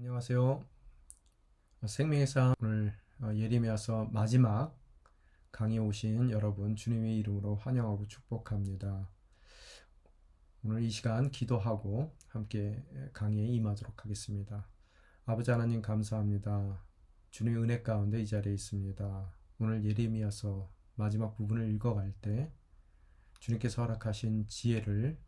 안녕하세요. 생명의 상 오늘 예레미야서 마지막 강의 오신 여러분 주님의 이름으로 환영하고 축복합니다. 오늘 이 시간 기도하고 함께 강의에 임하도록 하겠습니다. 아버지 하나님 감사합니다. 주님의 은혜 가운데 이 자리에 있습니다. 오늘 예레미야서 마지막 부분을 읽어갈 때 주님께서 허락하신 지혜를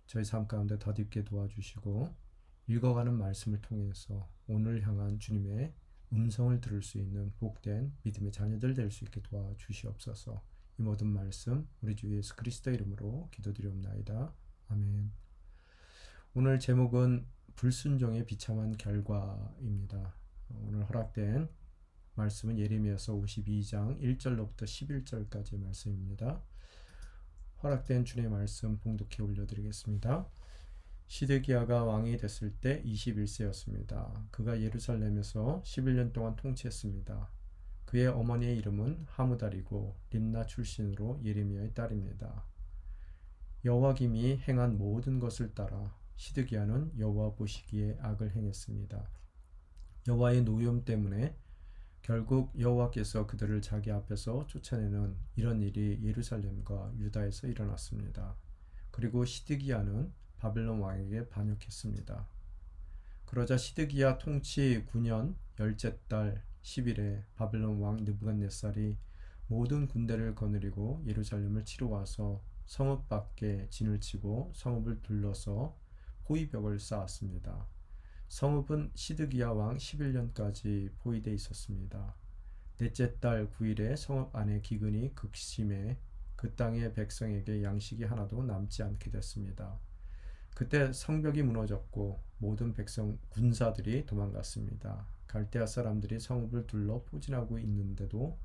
저희 삶 가운데 덧입게 도와주시고 읽어가는 말씀을 통해서 오늘 향한 주님의 음성을 들을 수 있는 복된 믿음의 자녀들 될 수 있게 도와주시옵소서. 이 모든 말씀 우리 주 예수 그리스도 이름으로 기도드리옵나이다. 아멘. 오늘 제목은 불순종의 비참한 결과입니다. 오늘 허락된 말씀은 예레미야서 52장 1절로부터 11절까지의 말씀입니다. 허락된 주님의 말씀 봉독해 올려드리겠습니다. 시드기야가 왕이 됐을 때 21세였습니다. 그가 예루살렘에서 11년 동안 통치했습니다. 그의 어머니의 이름은 하무달이고 림나 출신으로 예레미야의 딸입니다. 여호와김이 행한 모든 것을 따라 시드기야는 여호와 보시기에 악을 행했습니다. 여호와의 노염 때문에 결국 여호와께서 그들을 자기 앞에서 쫓아내는 이런 일이 예루살렘과 유다에서 일어났습니다. 그리고 시드기야는 바벨론 왕에게 반역했습니다. 그러자 시드기야 통치 9년 열째 달 10일에 바벨론 왕 느부갓네살이 모든 군대를 거느리고 예루살렘을 치러 와서 성읍 밖에 진을 치고 성읍을 둘러서 포위벽을 쌓았습니다. 성읍은 시드기야 왕 11년까지 포위되어 있었습니다. 넷째 달 9일에 성읍 안에 기근이 극심해 그 땅의 백성에게 양식이 하나도 남지 않게 됐습니다. 그때 성벽이 무너졌고 모든 백성 군사들이 도망갔습니다. 갈대아 사람들이 성읍을 둘러 포진하고 있는데도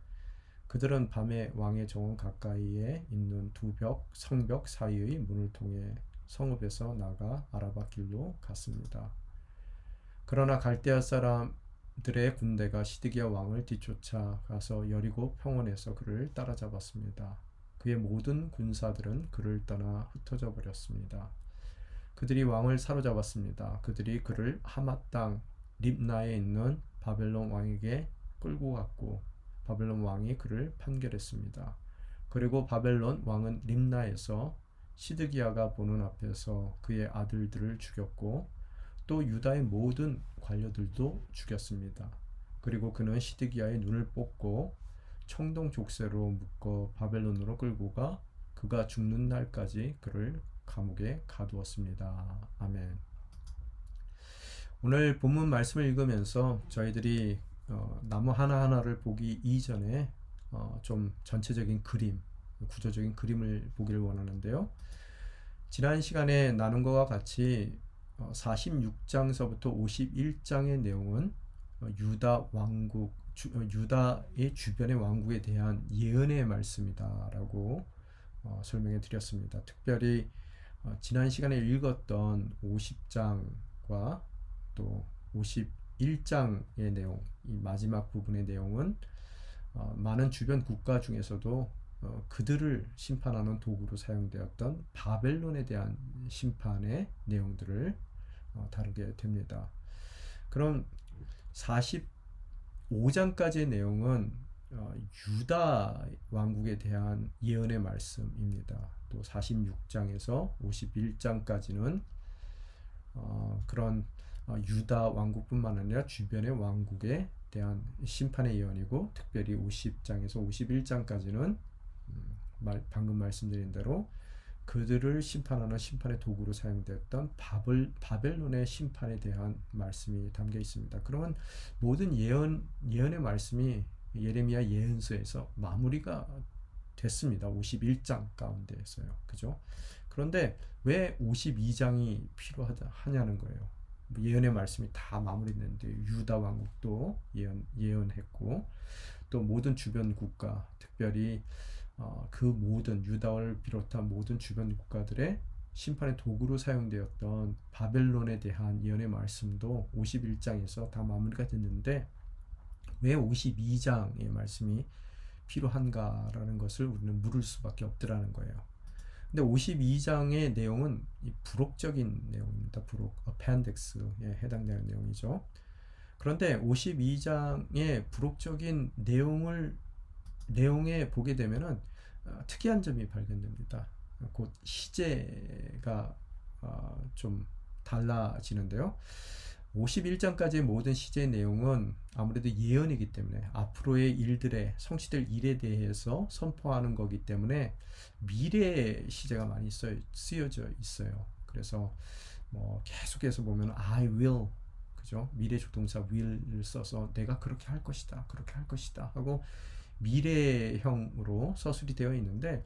그들은 밤에 왕의 정원 가까이에 있는 성벽 사이의 문을 통해 성읍에서 나가 아라바 길로 갔습니다. 그러나 갈대아 사람들의 군대가 시드기야 왕을 뒤쫓아가서 여리고 평원에서 그를 따라잡았습니다. 그의 모든 군사들은 그를 떠나 흩어져 버렸습니다. 그들이 왕을 사로잡았습니다. 그들이 그를 하맛 땅 립나에 있는 바벨론 왕에게 끌고 갔고 바벨론 왕이 그를 판결했습니다. 그리고 바벨론 왕은 립나에서 시드기야가 보는 앞에서 그의 아들들을 죽였고 또 유다의 모든 관료들도 죽였습니다. 그리고 그는 시드기야의 눈을 뽑고 청동 족쇄로 묶어 바벨론으로 끌고 가 그가 죽는 날까지 그를 감옥에 가두었습니다. 아멘. 오늘 본문 말씀을 읽으면서 저희들이 나무 하나하나를 보기 이전에 좀 전체적인 그림, 구조적인 그림을 보기를 원하는데요. 지난 시간에 나눈 것과 같이 46장서부터 51장의 내용은 유다 왕국, 유다의 주변의 왕국에 대한 예언의 말씀이다라고 설명해 드렸습니다. 특별히 지난 시간에 읽었던 50장과 또 51장의 내용, 이 마지막 부분의 내용은 많은 주변 국가 중에서도 그들을 심판하는 도구로 사용되었던 바벨론에 대한 심판의 내용들을 다루게 됩니다. 그럼 45장까지의 내용은 유다 왕국에 대한 예언의 말씀입니다. 또 46장에서 51장까지는 그런 유다 왕국뿐만 아니라 주변의 왕국에 대한 심판의 예언이고, 특별히 50장에서 51장까지는 방금 말씀드린 대로 그들을 심판하는 심판의 도구로 사용되었던 바벨론의 심판에 대한 말씀이 담겨 있습니다. 그러면 모든 예언의 말씀이 예레미야 예언서에서 마무리가 됐습니다. 51장 가운데에서요. 그죠? 그런데 왜 52장이 필요하냐는 거예요. 예언의 말씀이 다 마무리됐는데 유다 왕국도 예언했고 또 모든 주변 국가, 특별히 그 모든 유다를 비롯한 모든 주변 국가들의 심판의 도구로 사용되었던 바벨론에 대한 예언의 말씀도 51장에서 다 마무리가 됐는데 왜 52장의 말씀이 필요한가라는 것을 우리는 물을 수밖에 없더라는 거예요. 근데 52장의 내용은 이 부록적인 내용입니다. 부록, appendix에 해당되는 내용이죠. 그런데 52장의 부록적인 내용에 보게 되면은 특이한 점이 발견됩니다. 곧 시제가 좀 달라지는데요. 51장까지의 모든 시제의 내용은 아무래도 예언이기 때문에 앞으로의 일들에 성취될 일에 대해서 선포하는 거기 때문에 미래의 시제가 많이 쓰여져 있어요. 그래서 뭐 계속해서 보면 I will, 그죠? 미래 조동사 will을 써서 내가 그렇게 할 것이다, 그렇게 할 것이다 하고 미래형으로 서술이 되어 있는데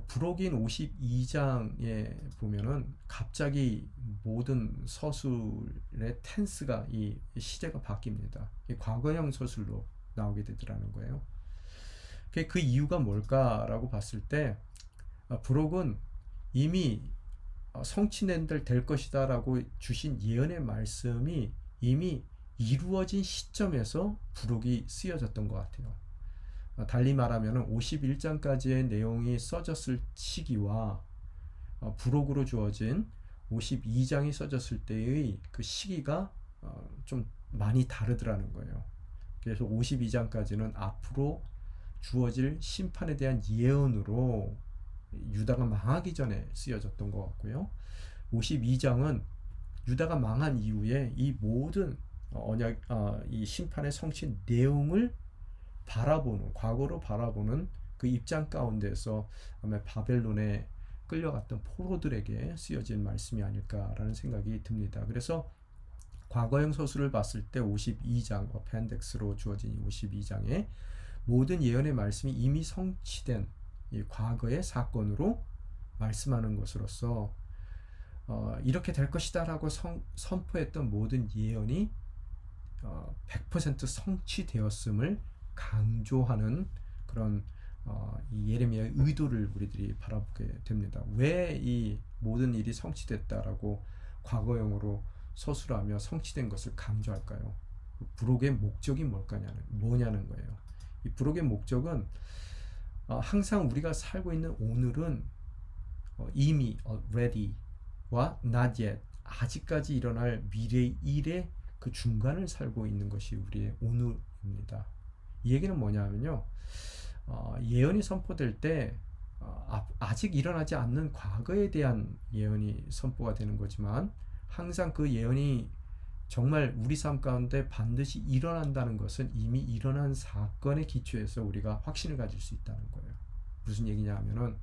부록인 52장에 보면은 갑자기 모든 서술의 텐스가 이 시제가 바뀝니다. 과거형 서술로 나오게 되더라는 거예요. 그 이유가 뭘까라고 봤을 때 부록은 이미 성취될 것이다 라고 주신 예언의 말씀이 이미 이루어진 시점에서 부록이 쓰여졌던 것 같아요. 달리 말하면 51장까지의 내용이 써졌을 시기와 부록으로 주어진 52장이 써졌을 때의 그 시기가 좀 많이 다르더라는 거예요. 그래서 52장까지는 앞으로 주어질 심판에 대한 예언으로 유다가 망하기 전에 쓰여졌던 것 같고요. 52장은 유다가 망한 이후에 이 모든 이 심판의 성취 내용을 과거로 바라보는 그 입장 가운데서 아마 바벨론에 끌려갔던 포로들에게 쓰여진 말씀이 아닐까라는 생각이 듭니다. 그래서 과거형 서술을 봤을 때 52장 어펜덱스로 주어진 52장에 모든 예언의 말씀이 이미 성취된 이 과거의 사건으로 말씀하는 것으로서 이렇게 될 것이다 라고 선포했던 모든 예언이 100% 성취되었음을 강조하는 그런 이 예레미야의 의도를 우리들이 바라보게 됩니다. 왜 이 모든 일이 성취됐다라고 과거형으로 서술하며 성취된 것을 강조할까요? 부록의 목적이 뭐냐는 거예요. 이 부록의 목적은 항상 우리가 살고 있는 오늘은 이미 already와 not yet, 아직까지 일어날 미래의 일의 그 중간을 살고 있는 것이 우리의 오늘입니다. 이 얘기는 뭐냐면요, 예언이 선포될 때 아직 일어나지 않는 과거에 대한 예언이 선포가 되는 거지만 항상 그 예언이 정말 우리 삶 가운데 반드시 일어난다는 것은 이미 일어난 사건에 기초해서 우리가 확신을 가질 수 있다는 거예요. 무슨 얘기냐 하면은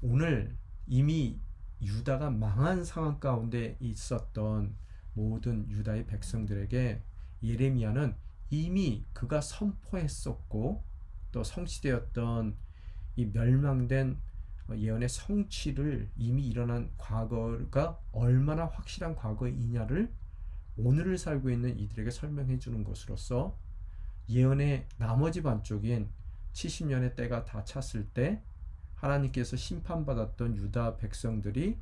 오늘 이미 유다가 망한 상황 가운데 있었던 모든 유다의 백성들에게 예레미야는 이미 그가 선포했었고 또 성취되었던 이 멸망된 예언의 성취를 이미 일어난 과거가 얼마나 확실한 과거이냐를 오늘을 살고 있는 이들에게 설명해 주는 것으로서 예언의 나머지 반쪽인 70년의 때가 다 찼을 때 하나님께서 심판받았던 유다 백성들이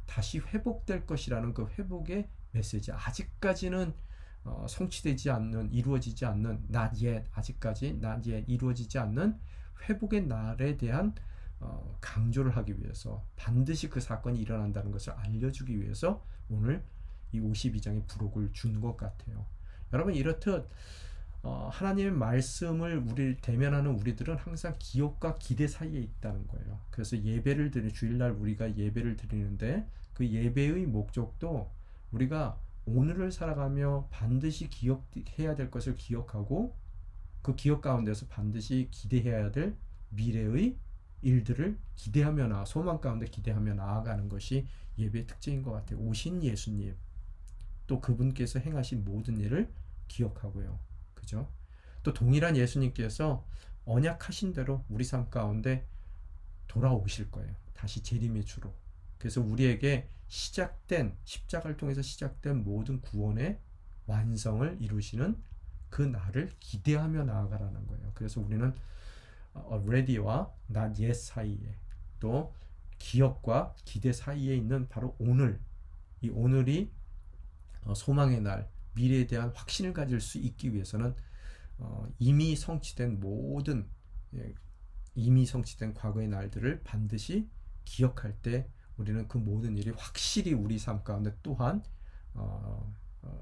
다시 회복될 것이라는 그 회복의 메시지, 아직까지는 성취되지 않는, 이루어지지 않는 not yet, 아직까지 not yet 이루어지지 않는 회복의 날에 대한 강조를 하기 위해서 반드시 그 사건이 일어난다는 것을 알려주기 위해서 오늘 이 52장의 부록을 준 것 같아요. 여러분, 이렇듯 하나님의 말씀을 우리를 대면하는 우리들은 항상 기억과 기대 사이에 있다는 거예요. 그래서 주일날 우리가 예배를 드리는데 그 예배의 목적도 우리가 오늘을 살아가며 반드시 기억해야 될 것을 기억하고 그 기억 가운데서 반드시 기대해야 될 미래의 일들을 소망 가운데 기대하며 나아가는 것이 예배의 특징인 것 같아요. 오신 예수님, 또 그분께서 행하신 모든 일을 기억하고요. 그죠? 또 동일한 예수님께서 언약하신 대로 우리 삶 가운데 돌아오실 거예요. 다시 재림의 주로. 그래서 우리에게 십자가를 통해서 시작된 모든 구원의 완성을 이루시는 그 날을 기대하며 나아가라는 거예요. 그래서 우리는 ready와 not yet 사이에, 또 기억과 기대 사이에 있는 바로 오늘, 이 오늘이 소망의 날, 미래에 대한 확신을 가질 수 있기 위해서는 이미 성취된 과거의 날들을 반드시 기억할 때 우리는 그 모든 일이 확실히 우리 삶 가운데 또한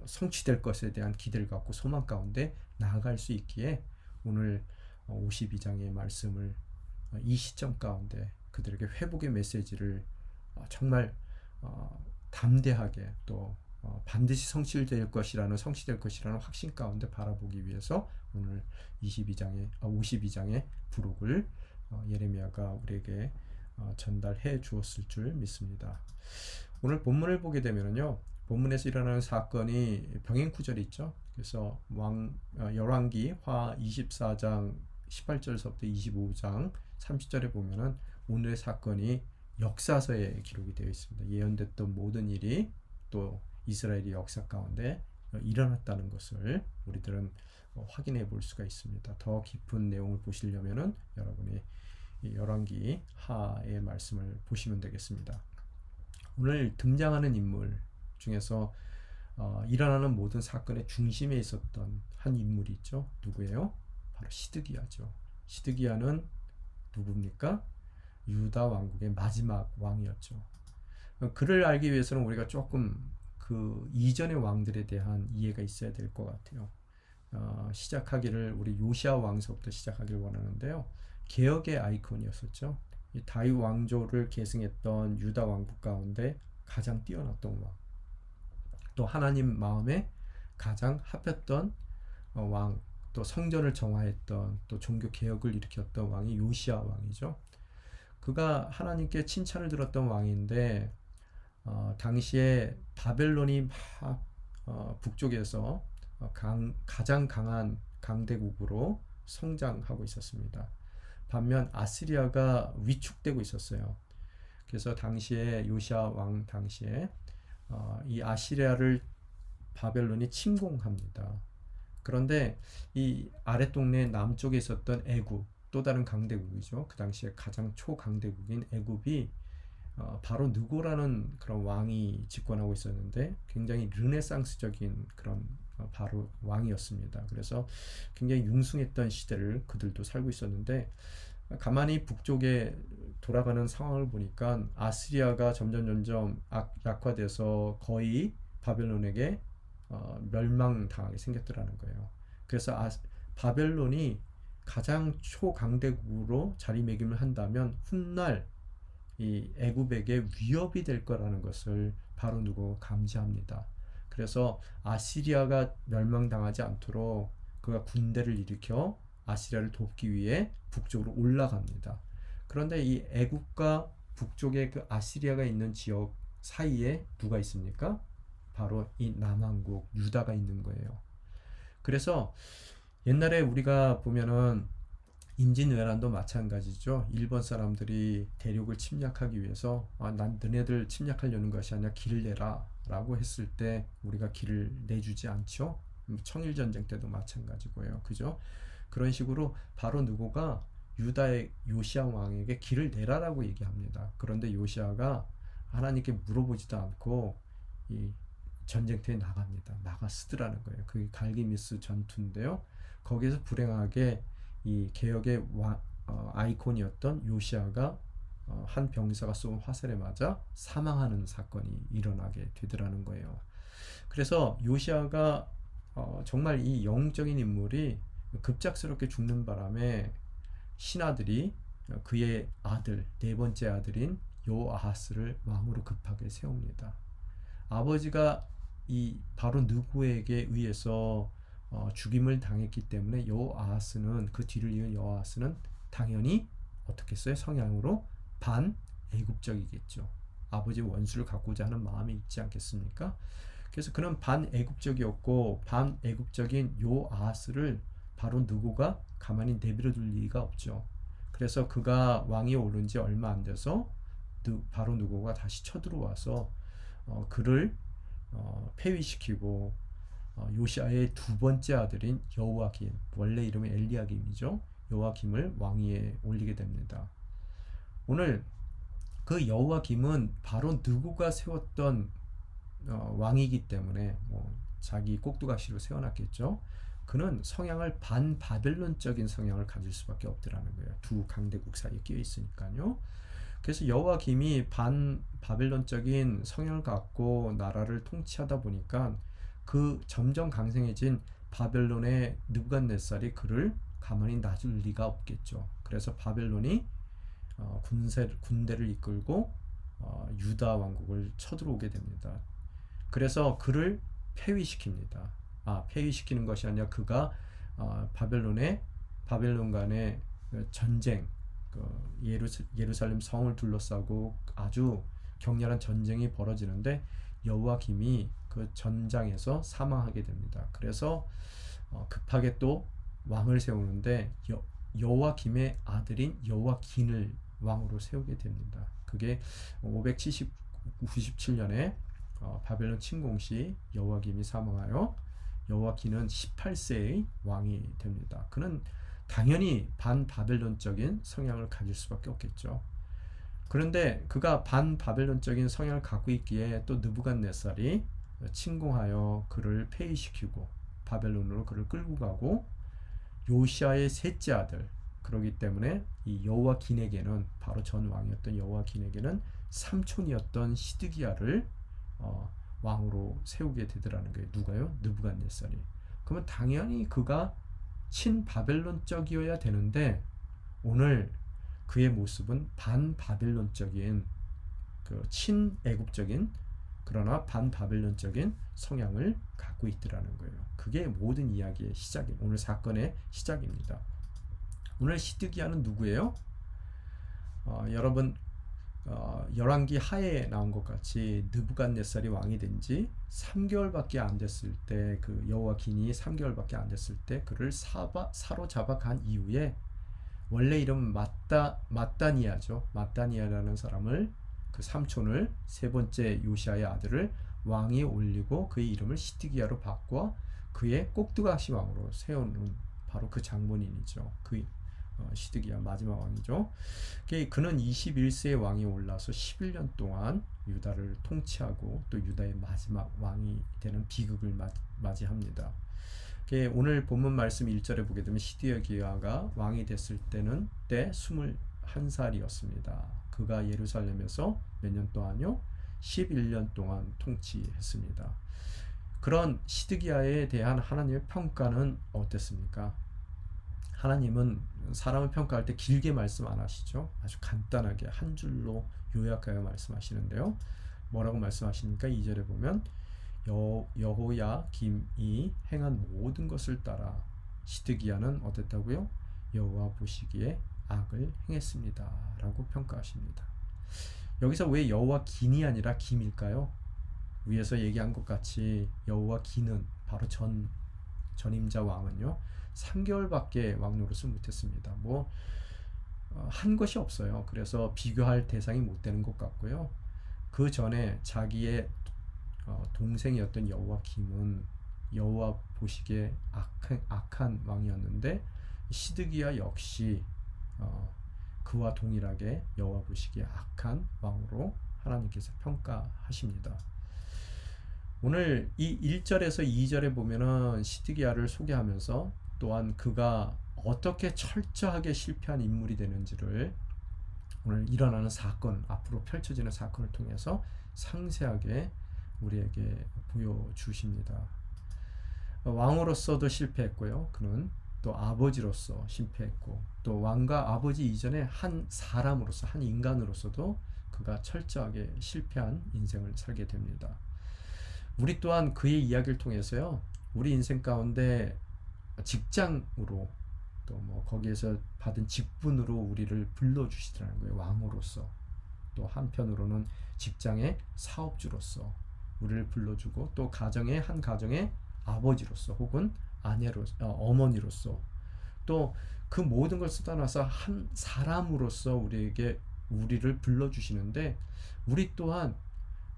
성취될 것에 대한 기대를 갖고 소망 가운데 나아갈 수 있기에 오늘 52장의 말씀을 이 시점 가운데 그들에게 회복의 메시지를 정말 담대하게 또 반드시 성취될 것이라는 확신 가운데 바라보기 위해서 오늘 52장의 부록을 예레미야가 우리에게 전달해 주었을 줄 믿습니다. 오늘 본문을 보게 되면요, 본문에서 일어나는 사건이 병행구절이 있죠. 그래서 열왕기 하 24장 18절서부터 25장 30절에 보면은 오늘의 사건이 역사서에 기록이 되어 있습니다. 예언됐던 모든 일이 또 이스라엘의 역사 가운데 일어났다는 것을 우리들은 확인해 볼 수가 있습니다. 더 깊은 내용을 보시려면은 여러분이 열왕기 하의 말씀을 보시면 되겠습니다. 오늘 등장하는 인물 중에서 일어나는 모든 사건의 중심에 있었던 한 인물이 있죠. 누구예요? 바로 시드기야죠. 시드기야는 누굽니까? 유다 왕국의 마지막 왕이었죠. 그를 알기 위해서는 우리가 조금 그 이전의 왕들에 대한 이해가 있어야 될 것 같아요. 우리 요시야 왕서부터 시작하기를 원하는데요. 개혁의 아이콘이었었죠. 이 다윗 왕조를 계승했던 유다 왕국 가운데 가장 뛰어났던 왕, 또 하나님 마음에 가장 합했던 왕, 또 성전을 정화했던 또 종교 개혁을 일으켰던 왕이 요시야 왕이죠. 그가 하나님께 칭찬을 들었던 왕인데 당시에 바벨론이 막 북쪽에서 가장 강한 강대국으로 성장하고 있었습니다. 반면 아시리아가 위축되고 있었어요. 그래서 당시에 요시야 왕 당시에 이 아시리아를 바벨론이 침공합니다. 그런데 이 아랫동네 남쪽에 있었던 애굽, 또 다른 강대국이죠. 그 당시에 가장 초강대국인 애굽이 바로 느고라는 그런 왕이 집권하고 있었는데 굉장히 르네상스적인 그런 바로 왕이었습니다. 그래서 굉장히 융숭했던 시대를 그들도 살고 있었는데 가만히 북쪽에 돌아가는 상황을 보니까 아시리아가 점점 약화돼서 거의 바벨론에게 멸망당하게 생겼더라는 거예요. 그래서 바벨론이 가장 초강대국으로 자리매김을 한다면 훗날 이 애굽에게 위협이 될 거라는 것을 바로 누구 감지합니다. 그래서 아시리아가 멸망당하지 않도록 그가 군대를 일으켜 아시리아를 돕기 위해 북쪽으로 올라갑니다. 그런데 이 애굽과 북쪽에 그 아시리아가 있는 지역 사이에 누가 있습니까? 바로 이 남왕국 유다가 있는 거예요. 그래서 옛날에 우리가 보면은 임진왜란도 마찬가지죠. 일본 사람들이 대륙을 침략하기 위해서 난 너네들 침략하려는 것이 아니라 길을 내라 라고 했을 때 우리가 길을 내주지 않죠. 청일전쟁 때도 마찬가지고요. 그죠? 그런 식으로 바로 누구가 유다의 요시야 왕에게 길을 내라라고 얘기합니다. 그런데 요시야가 하나님께 물어보지도 않고 이 전쟁터에 나갑니다. 나가 쓰더라는 거예요. 그게 갈기미스 전투인데요. 거기에서 불행하게 이 개혁의 아이콘이었던 요시야가 한 병사가 쏜 화살에 맞아 사망하는 사건이 일어나게 되더라는 거예요. 그래서 요시야가 정말 이 영적인 인물이 급작스럽게 죽는 바람에 신하들이 그의 아들, 네 번째 아들인 요아하스를 왕으로 급하게 세웁니다. 아버지가 이 바로 느고에게 의해서 죽임을 당했기 때문에 여호아하스는 그 뒤를 이은 여호아하스는 당연히 어떻게 했어요? 성향으로 반애굽적이겠죠. 아버지 원수를 갖고자 하는 마음이 있지 않겠습니까? 그래서 그는 반애굽적이었고 반애굽적인 여호아하스를 바로 느고가 가만히 내버려 둘 리가 없죠. 그래서 그가 왕위에 오른 지 얼마 안 돼서 바로 느고가 다시 쳐들어와서 그를 폐위시키고 요시아의 두 번째 아들인 여호와김, 원래 이름이 엘리야김이죠. 여호와김을 왕위에 올리게 됩니다. 오늘 그 여호와김은 바로 느고가 세웠던 왕이기 때문에 자기 꼭두각시로 세워놨겠죠. 그는 성향을 반바벨론적인 성향을 가질 수밖에 없더라는 거예요. 두 강대국 사이에 끼어 있으니까요. 그래서 여호와김이 반바벨론적인 성향을 갖고 나라를 통치하다 보니까 그 점점 강성해진 바벨론의 느부갓네살이 그를 가만히 놔줄 리가 없겠죠. 그래서 바벨론이 군대를 이끌고 유다 왕국을 쳐들어오게 됩니다. 그래서 그를 폐위시킵니다. 폐위시키는 것이 아니라 그가 바벨론 간의 전쟁, 예루살렘 성을 둘러싸고 아주 격렬한 전쟁이 벌어지는데 여호와김이 그 전장에서 사망하게 됩니다. 그래서 급하게 또 왕을 세우는데 여호와김의 아들인 여호와긴을 왕으로 세우게 됩니다. 그게 597년에 바벨론 침공 시 여호와김이 사망하여 여호와긴은 18세의 왕이 됩니다. 그는 당연히 반바벨론적인 성향을 가질 수밖에 없겠죠. 그런데 그가 반바벨론적인 성향을 갖고 있기에 또 느부갓네살이 침공하여 그를 폐위시키고 바벨론으로 그를 끌고 가고 요시아의 셋째 아들, 그러기 때문에 이 여호와긴에게는, 바로 전 왕이었던 여호와긴에게는 삼촌이었던 시드기야를 왕으로 세우게 되더라는 거예요. 누가요? 느부갓네살이. 그러면 당연히 그가 친바벨론적이어야 되는데 오늘 그의 모습은 반바벨론적인, 그 친애굽적인, 그러나 반바벨론적인 성향을 갖고 있더라는 거예요. 그게 모든 이야기의 시작입니다. 오늘 사건의 시작입니다. 오늘 시드기야는 누구예요? 여러분, 열왕기 하에 나온 것 같이 느부갓네살이 왕이 된 지 3개월밖에 안 됐을 때, 그 여호와긴이 3개월밖에 안 됐을 때 그를 사로잡아 간 이후에, 원래 이름 마따니아죠. 마따니아라는 사람을, 그 삼촌을, 세 번째 요시아의 아들을 왕위에 올리고 그의 이름을 시드기야로 바꿔 그의 꼭두각시 왕으로 세우는 바로 그 장본인이죠. 그 시드기야 마지막 왕이죠. 그는 21세의 왕이 올라서 11년 동안 유다를 통치하고 또 유다의 마지막 왕이 되는 비극을 맞이합니다. 오늘 본문 말씀 1절에 보게 되면 시드기야가 왕이 됐을 때는 21살이었습니다. 그가 예루살렘에서 몇 년 동안요? 11년 동안 통치했습니다. 그런 시드기야에 대한 하나님의 평가는 어땠습니까? 하나님은 사람을 평가할 때 길게 말씀 안 하시죠. 아주 간단하게 한 줄로 요약하여 말씀하시는데요. 뭐라고 말씀하시니까 2절에 보면 여호야김이 행한 모든 것을 따라 시드기야는 어땠다고요? 여호와 보시기에 악을 행했습니다 라고 평가하십니다. 여기서 왜 여호와긴이 아니라 김일까요? 위에서 얘기한 것 같이 여호와긴은, 바로 전임자 왕은요 3개월밖에 왕 노릇을 못했습니다. 한 것이 없어요. 그래서 비교할 대상이 못 되는 것 같고요. 그 전에 자기의 동생이었던 여호와김은 여호와 보시기에 악한 왕이었는데, 시드기야 역시 그와 동일하게 여호와 보시기에 악한 왕으로 하나님께서 평가하십니다. 오늘 이 1절에서 2절에 보면은 시드기야를 소개하면서 또한 그가 어떻게 철저하게 실패한 인물이 되는지를 오늘 일어나는 사건, 앞으로 펼쳐지는 사건을 통해서 상세하게 우리에게 보여주십니다. 왕으로서도 실패했고요. 그는 또 아버지로서 실패했고, 또 왕과 아버지 이전에 한 사람으로서, 한 인간으로서도 그가 철저하게 실패한 인생을 살게 됩니다. 우리 또한 그의 이야기를 통해서요, 우리 인생 가운데 직장으로, 또 거기에서 받은 직분으로 우리를 불러주시더라는 거예요. 왕으로서. 또 한편으로는 직장의 사업주로서 우리를 불러주고, 또 한 가정의 아버지로서 혹은 어머니로서, 또 그 모든 걸 쏟아놔서 한 사람으로서 우리를 불러주시는데, 우리 또한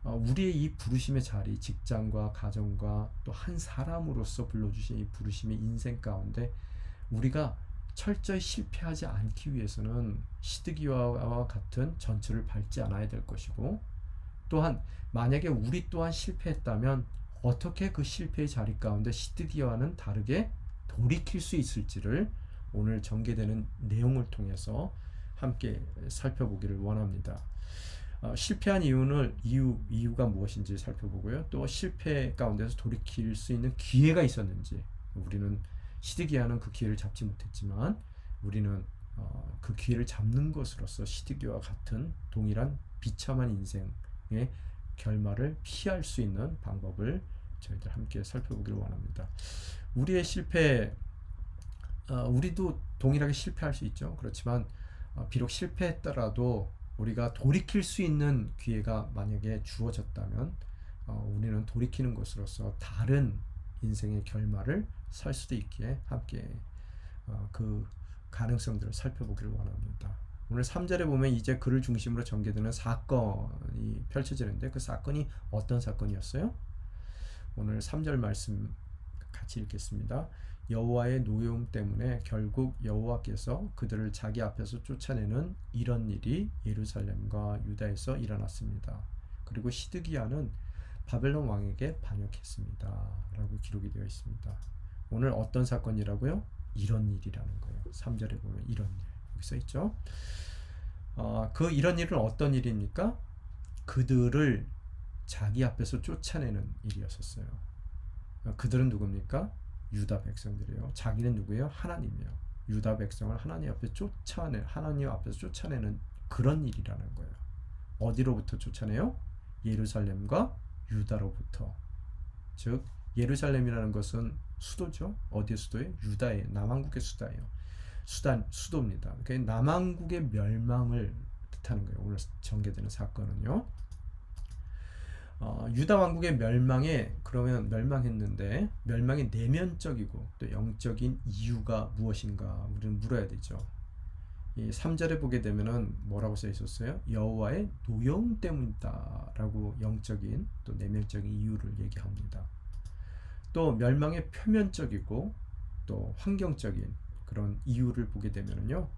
우리의 이 부르심의 자리, 직장과 가정과 또 한 사람으로서 불러주신 이 부르심의 인생 가운데 우리가 철저히 실패하지 않기 위해서는 시드기야와 같은 전철을 밟지 않아야 될 것이고, 또한 만약에 우리 또한 실패했다면 어떻게 그 실패의 자리 가운데 시드기야와는 다르게 돌이킬 수 있을지를 오늘 전개되는 내용을 통해서 함께 살펴보기를 원합니다. 실패한 이유가 무엇인지 살펴보고요. 또 실패 가운데서 돌이킬 수 있는 기회가 있었는지. 우리는 시드기야는 그 기회를 잡지 못했지만 우리는 그 기회를 잡는 것으로서 시드기야와 같은 동일한 비참한 인생의 결말을 피할 수 있는 방법을 저희들 함께 살펴보기를 원합니다. 우리의 실패, 우리도 동일하게 실패할 수 있죠. 그렇지만 비록 실패했더라도 우리가 돌이킬 수 있는 기회가 만약에 주어졌다면 우리는 돌이키는 것으로서 다른 인생의 결말을 살 수도 있기에 함께 그 가능성들을 살펴보기를 원합니다. 오늘 3절에 보면 이제 그를 중심으로 전개되는 사건이 펼쳐지는데 그 사건이 어떤 사건이었어요? 오늘 3절 말씀 같이 읽겠습니다. 여호와의 노여움 때문에 결국 여호와께서 그들을 자기 앞에서 쫓아내는 이런 일이 예루살렘과 유다에서 일어났습니다. 그리고 시드기야는 바벨론 왕에게 반역했습니다. 라고 기록이 되어 있습니다. 오늘 어떤 사건이라고요? 이런 일이라는 거예요. 3절에 보면 이런 일 여기 써 있죠. 그 이런 일은 어떤 일입니까? 그들을 자기 앞에서 쫓아내는 일이었었어요. 그들은 누굽니까? 유다 백성들이에요. 자기는 누구예요? 하나님이에요. 유다 백성을 하나님 앞에서 쫓아내는 그런 일이라는 거예요. 어디로부터 쫓아내요? 예루살렘과 유다로부터. 즉 예루살렘이라는 것은 수도죠. 어디의 수도예요? 유다의 남왕국의 수도입니다. 그러니까 남왕국의 멸망을 뜻하는 거예요. 오늘 전개되는 사건은요. 유다 왕국의 멸망에 그러면 멸망했는데 멸망의 내면적이고 또 영적인 이유가 무엇인가 우리는 물어야 되죠. 이 3절에 보게 되면은 뭐라고 써 있었어요? 여호와의 노여움 때문이다라고 영적인 또 내면적인 이유를 얘기합니다. 또 멸망의 표면적이고 또 환경적인 그런 이유를 보게 되면은요.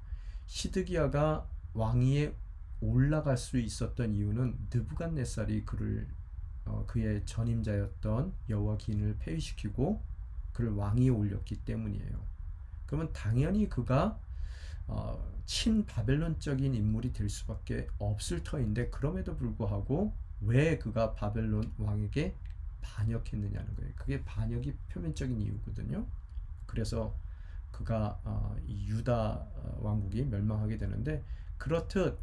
시드기야가 왕위에 올라갈 수 있었던 이유는 느부갓네살이 그의 전임자였던 여호와 기인을 폐위시키고 그를 왕위에 올렸기 때문이에요. 그러면 당연히 그가 친바벨론적인 인물이 될 수밖에 없을 터인데 그럼에도 불구하고 왜 그가 바벨론 왕에게 반역했느냐는 거예요. 그게 반역이 표면적인 이유거든요. 그래서 그가 이 유다 왕국이 멸망하게 되는데 그렇듯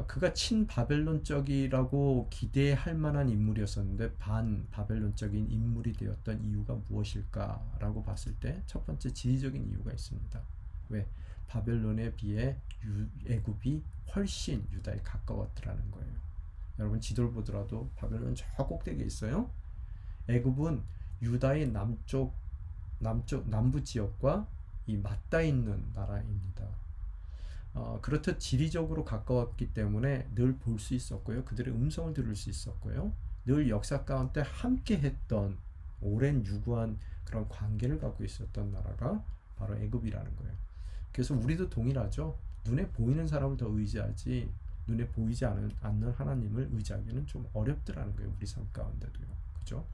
그가 친바벨론적이라고 기대할 만한 인물이었었는데 반바벨론적인 인물이 되었던 이유가 무엇일까라고 봤을 때 첫 번째 지리적인 이유가 있습니다. 왜? 바벨론에 비해 애굽이 훨씬 유다에 가까웠더라는 거예요. 여러분 지도를 보더라도 바벨론 저 꼭대기에 있어요. 애굽은 유다의 남부 지역과 이 맞닿아 있는 나라입니다. 그렇듯 지리적으로 가까웠기 때문에 늘 볼 수 있었고요. 그들의 음성을 들을 수 있었고요. 늘 역사 가운데 함께 했던 오랜 유구한 그런 관계를 갖고 있었던 나라가 바로 애굽이라는 거예요. 그래서 우리도 동일하죠. 눈에 보이는 사람을 더 의지하지 눈에 보이지 않는 하나님을 의지하기는 좀 어렵더라는 거예요. 우리 삶 가운데도요. 그죠?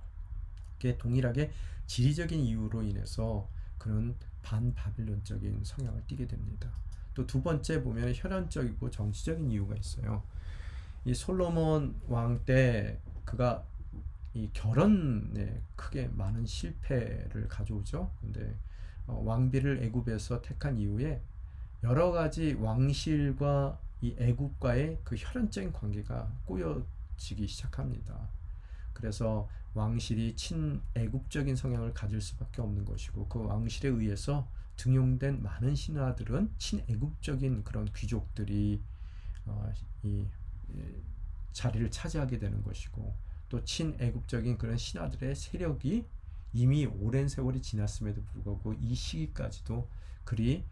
그게 동일하게 지리적인 이유로 인해서 그런 반바빌론적인 성향을 띠게 됩니다. 또 두 번째 보면 혈연적이고 정치적인 이유가 있어요. 이 솔로몬 왕 때 그가 이 결혼에 크게 많은 실패를 가져오죠. 근데 왕비를 애굽에서 택한 이후에 여러 가지 왕실과 이 애굽과의 그 혈연적인 관계가 꼬여지기 시작합니다. 그래서 왕실이 친애굽적인 성향을 가질 수밖에 없는 것이고 그 왕실에 의해서 등용된 많은 신하들은 친애굽적인 그런 귀족들이 이 자리를 차지하게 되는 것이고 또 친애굽적인 그런 신하들의 세력이 이미 오랜 세월이 지났음에도 불구하고 이 시기까지도 그리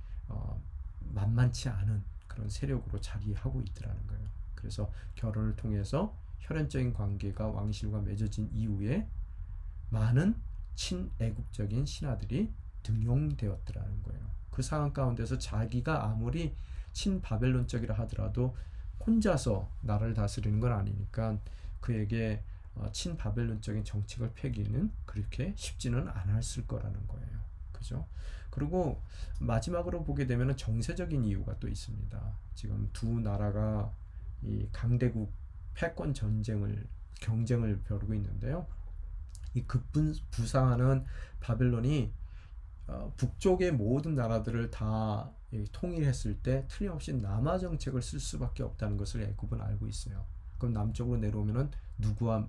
만만치 않은 그런 세력으로 자리하고 있더라는 거예요. 그래서 결혼을 통해서 혈연적인 관계가 왕실과 맺어진 이후에 많은 친애국적인 신하들이 등용되었더라는 거예요. 그 상황 가운데서 자기가 아무리 친바벨론적이라 하더라도 혼자서 나라를 다스리는 건 아니니까 그에게 친바벨론적인 정책을 펴기는 그렇게 쉽지는 않았을 거라는 거예요. 그죠? 그리고 마지막으로 보게 되면 정세적인 이유가 또 있습니다. 지금 두 나라가 이 강대국 패권 경쟁을 벌이고 있는데요. 이 급부상하는 바벨론이 북쪽의 모든 나라들을 다 통일했을 때 틀림없이 남하 정책을 쓸 수밖에 없다는 것을 애굽은 알고 있어요. 그럼 남쪽으로 내려오면은 누구와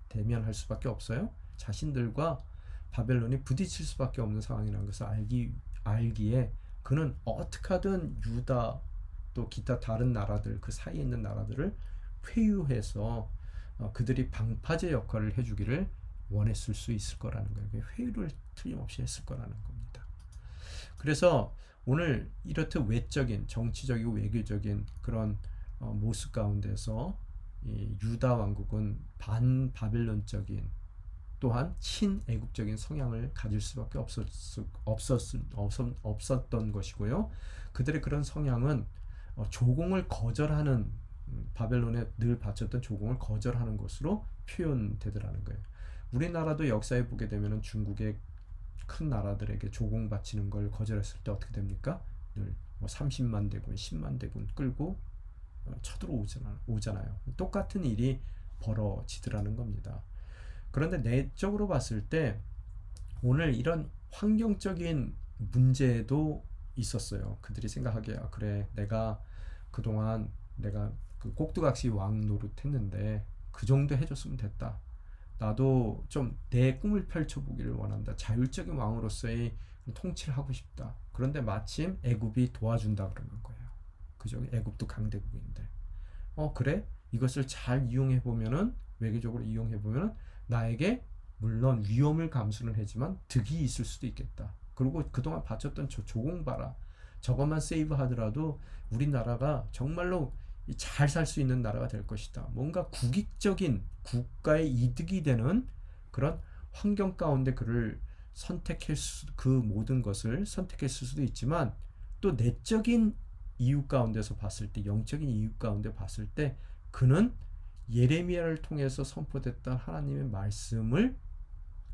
대면할 수밖에 없어요. 자신들과 바벨론이 부딪힐 수밖에 없는 상황이라는 것을 알기에 그는 어떻게 하든 유다 또 기타 다른 나라들 그 사이에 있는 나라들을 회유해서 그들이 방파제 역할을 해주기를 원했을 수 있을 거라는 거예요. 회유를 틀림없이 했을 거라는 겁니다. 그래서 오늘 이렇듯 외적인 정치적이고 외교적인 그런 모습 가운데서 이 유다 왕국은 반바벨론적인 또한 친애국적인 성향을 가질 수밖에 없었던 것이고요. 그들의 그런 성향은 조공을 거절하는 바벨론에 늘 바쳤던 조공을 거절하는 것으로 표현되더라는 거예요. 우리나라도 역사에 보게 되면 중국의 큰 나라들에게 조공 바치는 걸 거절했을 때 어떻게 됩니까? 늘 30만 대군, 10만 대군 끌고 쳐들어오잖아요. 똑같은 일이 벌어지더라는 겁니다. 그런데 내적으로 봤을 때 오늘 이런 환경적인 문제도 있었어요. 그들이 생각하기에 그래 내가 그동안 내가 그 꼭두각시 왕 노릇했는데 그 정도 해줬으면 됐다. 나도 좀 내 꿈을 펼쳐보기를 원한다. 자율적인 왕으로서의 통치를 하고 싶다. 그런데 마침 애굽이 도와준다 그러는 거예요. 그죠? 애굽도 강대국인데. 그래? 이것을 잘 이용해 보면은 외교적으로 이용해 보면은 나에게 물론 위험을 감수는 하지만 득이 있을 수도 있겠다. 그리고 그동안 바쳤던 조공 봐라. 저것만 세이브 하더라도 우리나라가 정말로 잘 살 수 있는 나라가 될 것이다. 뭔가 국익적인 국가의 이득이 되는 그런 환경 가운데 그를 그 모든 것을 선택했을 수도 있지만 또 내적인 이유 가운데서 봤을 때 영적인 이유 가운데 봤을 때 그는 예레미야를 통해서 선포됐던 하나님의 말씀을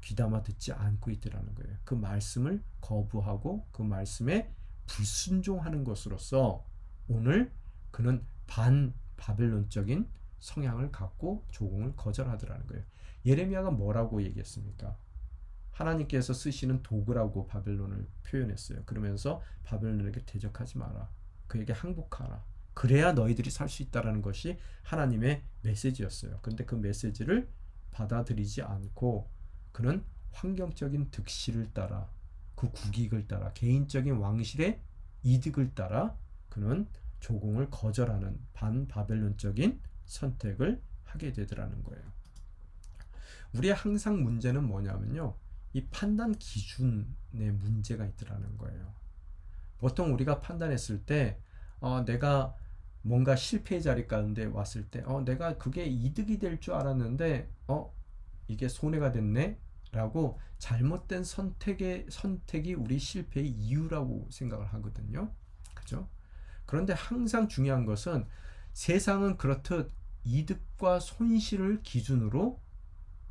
귀담아 듣지 않고 있더라는 거예요. 그 말씀을 거부하고 그 말씀에 불순종하는 것으로서 오늘 그는 반바벨론적인 성향을 갖고 조공을 거절하더라는 거예요. 예레미야가 뭐라고 얘기했습니까? 하나님께서 쓰시는 도구라고 바벨론을 표현했어요. 그러면서 바벨론에게 대적하지 마라. 그에게 항복하라. 그래야 너희들이 살 수 있다라는 것이 하나님의 메시지였어요. 그런데 그 메시지를 받아들이지 않고 그는 환경적인 득실을 따라 그 국익을 따라 개인적인 왕실의 이득을 따라 그는 조공을 거절하는 반바벨론적인 선택을 하게 되더라는 거예요. 우리의 항상 문제는 뭐냐면요. 이 판단 기준에 문제가 있더라는 거예요. 보통 우리가 판단했을 때 내가 뭔가 실패의 자리 가운데 왔을 때 내가 그게 이득이 될 줄 알았는데 이게 손해가 됐네 라고 잘못된 선택이 우리 실패의 이유라고 생각을 하거든요. 그죠? 그런데 항상 중요한 것은 세상은 그렇듯 이득과 손실을 기준으로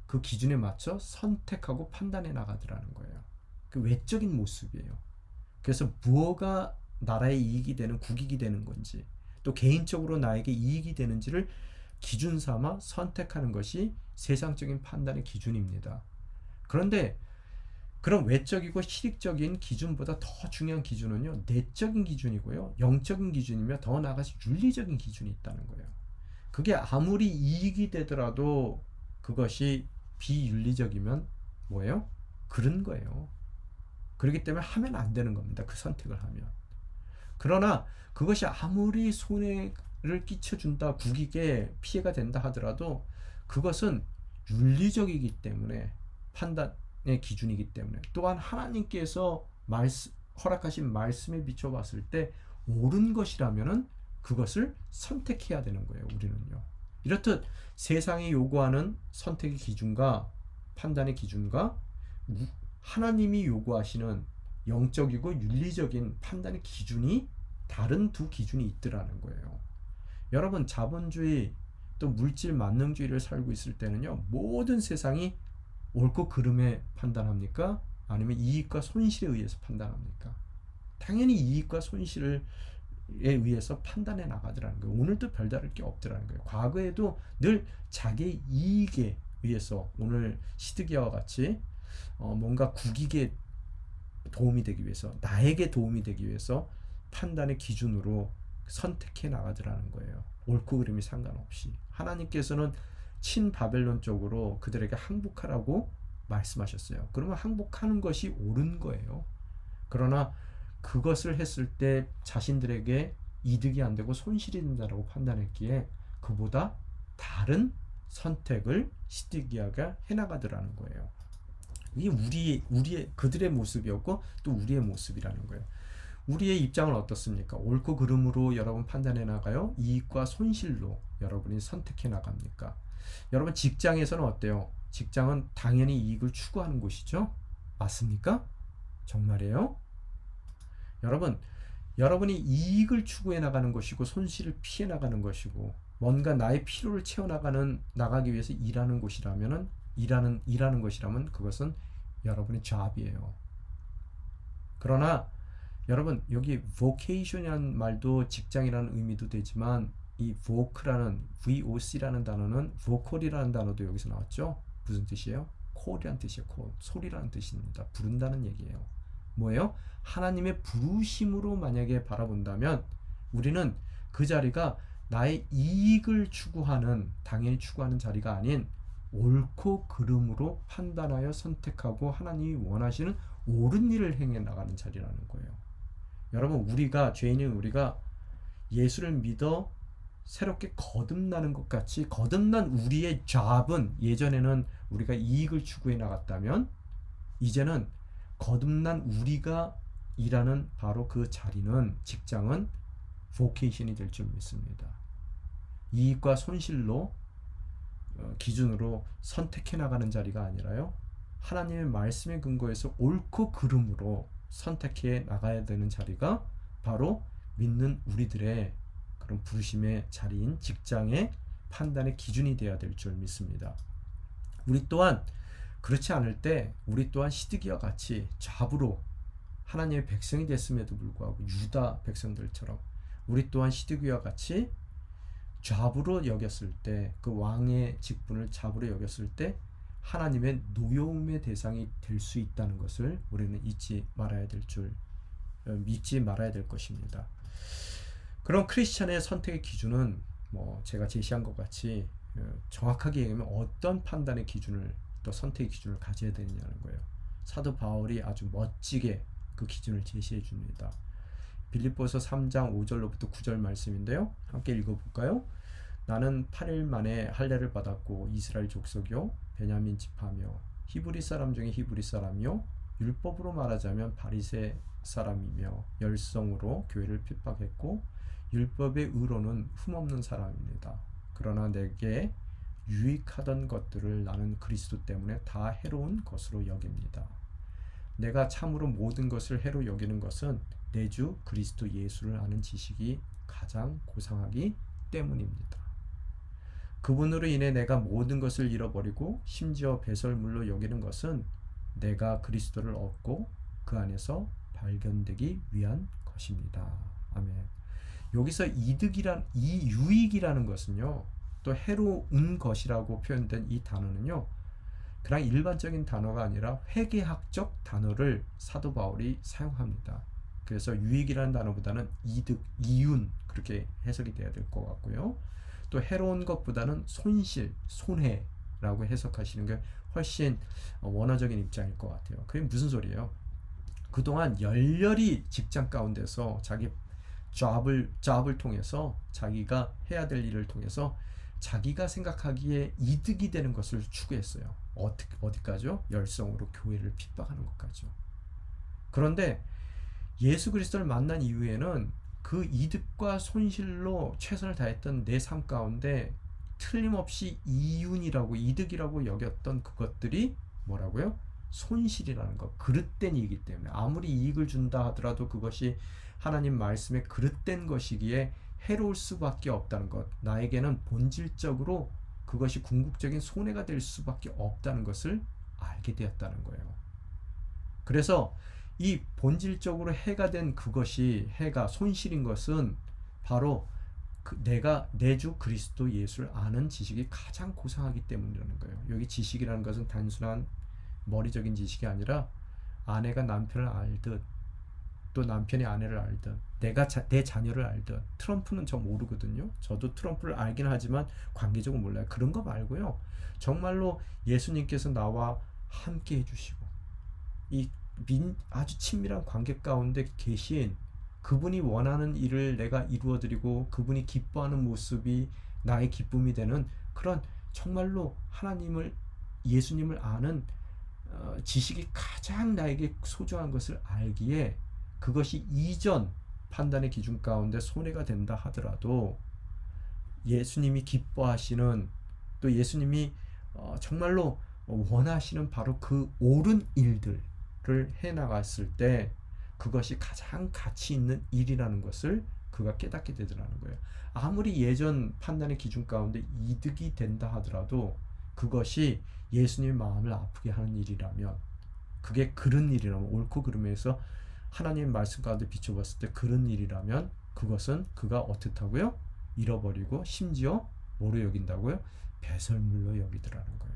그 기준에 맞춰 선택하고 판단해 나가더라는 거예요. 그 외적인 모습이에요. 그래서 무엇가 나라의 이익이 되는 국익이 되는 건지 또 개인적으로 나에게 이익이 되는지를 기준 삼아 선택하는 것이 세상적인 판단의 기준입니다. 그런데 그런 외적이고 실익적인 기준보다 더 중요한 기준은요, 내적인 기준이고요, 영적인 기준이며 더 나아가서 윤리적인 기준이 있다는 거예요. 그게 아무리 이익이 되더라도 그것이 비윤리적이면 뭐예요? 그런 거예요. 그렇기 때문에 하면 안 되는 겁니다. 그 선택을 하면. 그러나 그것이 아무리 손해를 끼쳐준다, 국익에 피해가 된다 하더라도 그것은 윤리적이기 때문에 판단의 기준이기 때문에 또한 하나님께서 허락하신 말씀에 비춰봤을 때 옳은 것이라면은 그것을 선택해야 되는 거예요. 우리는요. 이렇듯 세상이 요구하는 선택의 기준과 판단의 기준과 하나님이 요구하시는 영적이고 윤리적인 판단의 기준이 다른 두 기준이 있더라는 거예요. 여러분, 자본주의 또 물질 만능주의를 살고 있을 때는요, 모든 세상이 옳고 그름에 판단합니까? 아니면 이익과 손실에 의해서 판단합니까? 당연히 이익과 손실을 의해서 판단해 나가더라는 거예요. 오늘도 별다를 게 없더라는 거예요. 과거에도 늘 자기의 이익에 의해서 오늘 시드기야와 같이 뭔가 국익에 도움이 되기 위해서, 나에게 도움이 되기 위해서 판단의 기준으로 선택해 나가더라는 거예요. 옳고 그름이 상관없이. 하나님께서는 친바벨론 쪽으로 그들에게 항복하라고 말씀하셨어요. 그러면 항복하는 것이 옳은 거예요. 그러나 그것을 했을 때 자신들에게 이득이 안 되고 손실이 된다고 판단했기에 그보다 다른 선택을 시드기야가 해나가더라는 거예요. 이게 우리의 그들의 모습이었고 또 우리의 모습이라는 거예요. 우리의 입장은 어떻습니까? 옳고 그름으로 여러분 판단해 나가요? 이익과 손실로 여러분이 선택해 나갑니까? 여러분 직장에서는 어때요? 직장은 당연히 이익을 추구하는 곳이죠? 맞습니까? 정말이에요? 여러분, 여러분이 이익을 추구해 나가는 것이고 손실을 피해 나가는 것이고 뭔가 나의 필요를 채워 나가기 위해서 일하는 곳이라면은 일하는 것이라면 그것은 여러분의 job이에요. 그러나 여러분 여기 vocation이라는 말도 직장이라는 의미도 되지만 이 voc라는 단어는 vocal이라는 단어도 여기서 나왔죠. 무슨 뜻이에요? call이라는 뜻이에요. call, 소리라는 뜻입니다. 부른다는 얘기예요. 뭐예요? 하나님의 부르심으로 만약에 바라본다면 우리는 그 자리가 나의 이익을 추구하는, 당연히 추구하는 자리가 아닌 옳고 그름으로 판단하여 선택하고 하나님이 원하시는 옳은 일을 행해 나가는 자리라는 거예요. 여러분 우리가 죄인인 우리가 예수를 믿어 새롭게 거듭나는 것 같이 거듭난 우리의 job은 예전에는 우리가 이익을 추구해 나갔다면 이제는 거듭난 우리가 일하는 바로 그 자리는 직장은 vocation이 될 줄 믿습니다. 이익과 손실로 기준으로 선택해 나가는 자리가 아니라요. 하나님의 말씀에 근거해서 옳고 그름으로 선택해 나가야 되는 자리가 바로 믿는 우리들의 그런 부르심의 자리인 직장의 판단의 기준이 되어야 될 줄 믿습니다. 우리 또한 그렇지 않을 때 우리 또한 시드기와 같이 잡으로 하나님의 백성이 됐음에도 불구하고 유다 백성들처럼 우리 또한 시드기와 같이 잡으로 여겼을 때 그 왕의 직분을 잡으로 여겼을 때 하나님의 노여움의 대상이 될 수 있다는 것을 우리는 잊지 말아야 될 것입니다. 그런 크리스천의 선택의 기준은 제가 제시한 것 같이 정확하게 얘기하면 어떤 판단의 기준을 또 선택의 기준을 가져야 되느냐는 거예요. 사도 바울이 아주 멋지게 그 기준을 제시해 줍니다. 빌립보서 3장 5절로부터 9절 말씀인데요. 함께 읽어볼까요? 나는 8일 만에 할례를 받았고 이스라엘 족속이요 베냐민 지파며 히브리 사람 중에 히브리 사람이요 율법으로 말하자면 바리새 사람이며 열성으로 교회를 핍박했고 율법의 의로는 흠없는 사람입니다. 그러나 내게 유익하던 것들을 나는 그리스도 때문에 다 해로운 것으로 여깁니다. 내가 참으로 모든 것을 해로 여기는 것은 내 주 그리스도 예수를 아는 지식이 가장 고상하기 때문입니다. 그분으로 인해 내가 모든 것을 잃어버리고 심지어 배설물로 여기는 것은 내가 그리스도를 얻고 그 안에서 발견되기 위한 것입니다. 아멘. 여기서 유익이라는 것은요, 또 해로운 것이라고 표현된 이 단어는요, 그냥 일반적인 단어가 아니라 회계학적 단어를 사도 바울이 사용합니다. 그래서 유익이라는 단어보다는 이득, 이윤 그렇게 해석이 돼야 될 것 같고요. 또 해로운 것보다는 손실, 손해라고 해석하시는 게 훨씬 원어적인 입장일 것 같아요. 그게 무슨 소리예요? 그동안 열렬히 직장 가운데서 자기 job을 통해서 자기가 해야 될 일을 통해서 자기가 생각하기에 이득이 되는 것을 추구했어요. 어디까지요? 열성으로 교회를 핍박하는 것까지요. 그런데 예수 그리스도를 만난 이후에는 그 이득과 손실로 최선을 다했던 내 삶 가운데 틀림없이 이득이라고 여겼던 그것들이 뭐라고요? 손실이라는 것, 그릇된 이익이기 때문에 아무리 이익을 준다 하더라도 그것이 하나님 말씀에 그릇된 것이기에 해로울 수밖에 없다는 것, 나에게는 본질적으로 그것이 궁극적인 손해가 될 수밖에 없다는 것을 알게 되었다는 거예요. 그래서 이 본질적으로 해가 된 그것이, 해가 손실인 것은 바로 내가 내 주 그리스도 예수를 아는 지식이 가장 고상하기 때문이라는 거예요. 여기 지식이라는 것은 단순한 머리적인 지식이 아니라 아내가 남편을 알듯, 또 남편이 아내를 알든, 내 자녀를 알든. 트럼프는 저 모르거든요. 저도 트럼프를 알긴 하지만 관계적으로 몰라요. 그런 거 말고요, 정말로 예수님께서 나와 함께 해주시고 이 아주 친밀한 관계 가운데 계신 그분이 원하는 일을 내가 이루어드리고 그분이 기뻐하는 모습이 나의 기쁨이 되는 그런, 정말로 하나님을, 예수님을 아는 지식이 가장 나에게 소중한 것을 알기에, 그것이 이전 판단의 기준 가운데 손해가 된다 하더라도 예수님이 기뻐하시는, 또 예수님이 정말로 원하시는 바로 그 옳은 일들을 해나갔을 때 그것이 가장 가치 있는 일이라는 것을 그가 깨닫게 되더라는 거예요. 아무리 예전 판단의 기준 가운데 이득이 된다 하더라도 그것이 예수님의 마음을 아프게 하는 일이라면, 그게 그런 일이라면, 옳고 그름에서 하나님의 말씀 가운데 비춰봤을 때 그런 일이라면, 그것은 그가 어떻다고요? 잃어버리고 심지어 뭐로 여긴다고요? 배설물로 여기더라는 거예요.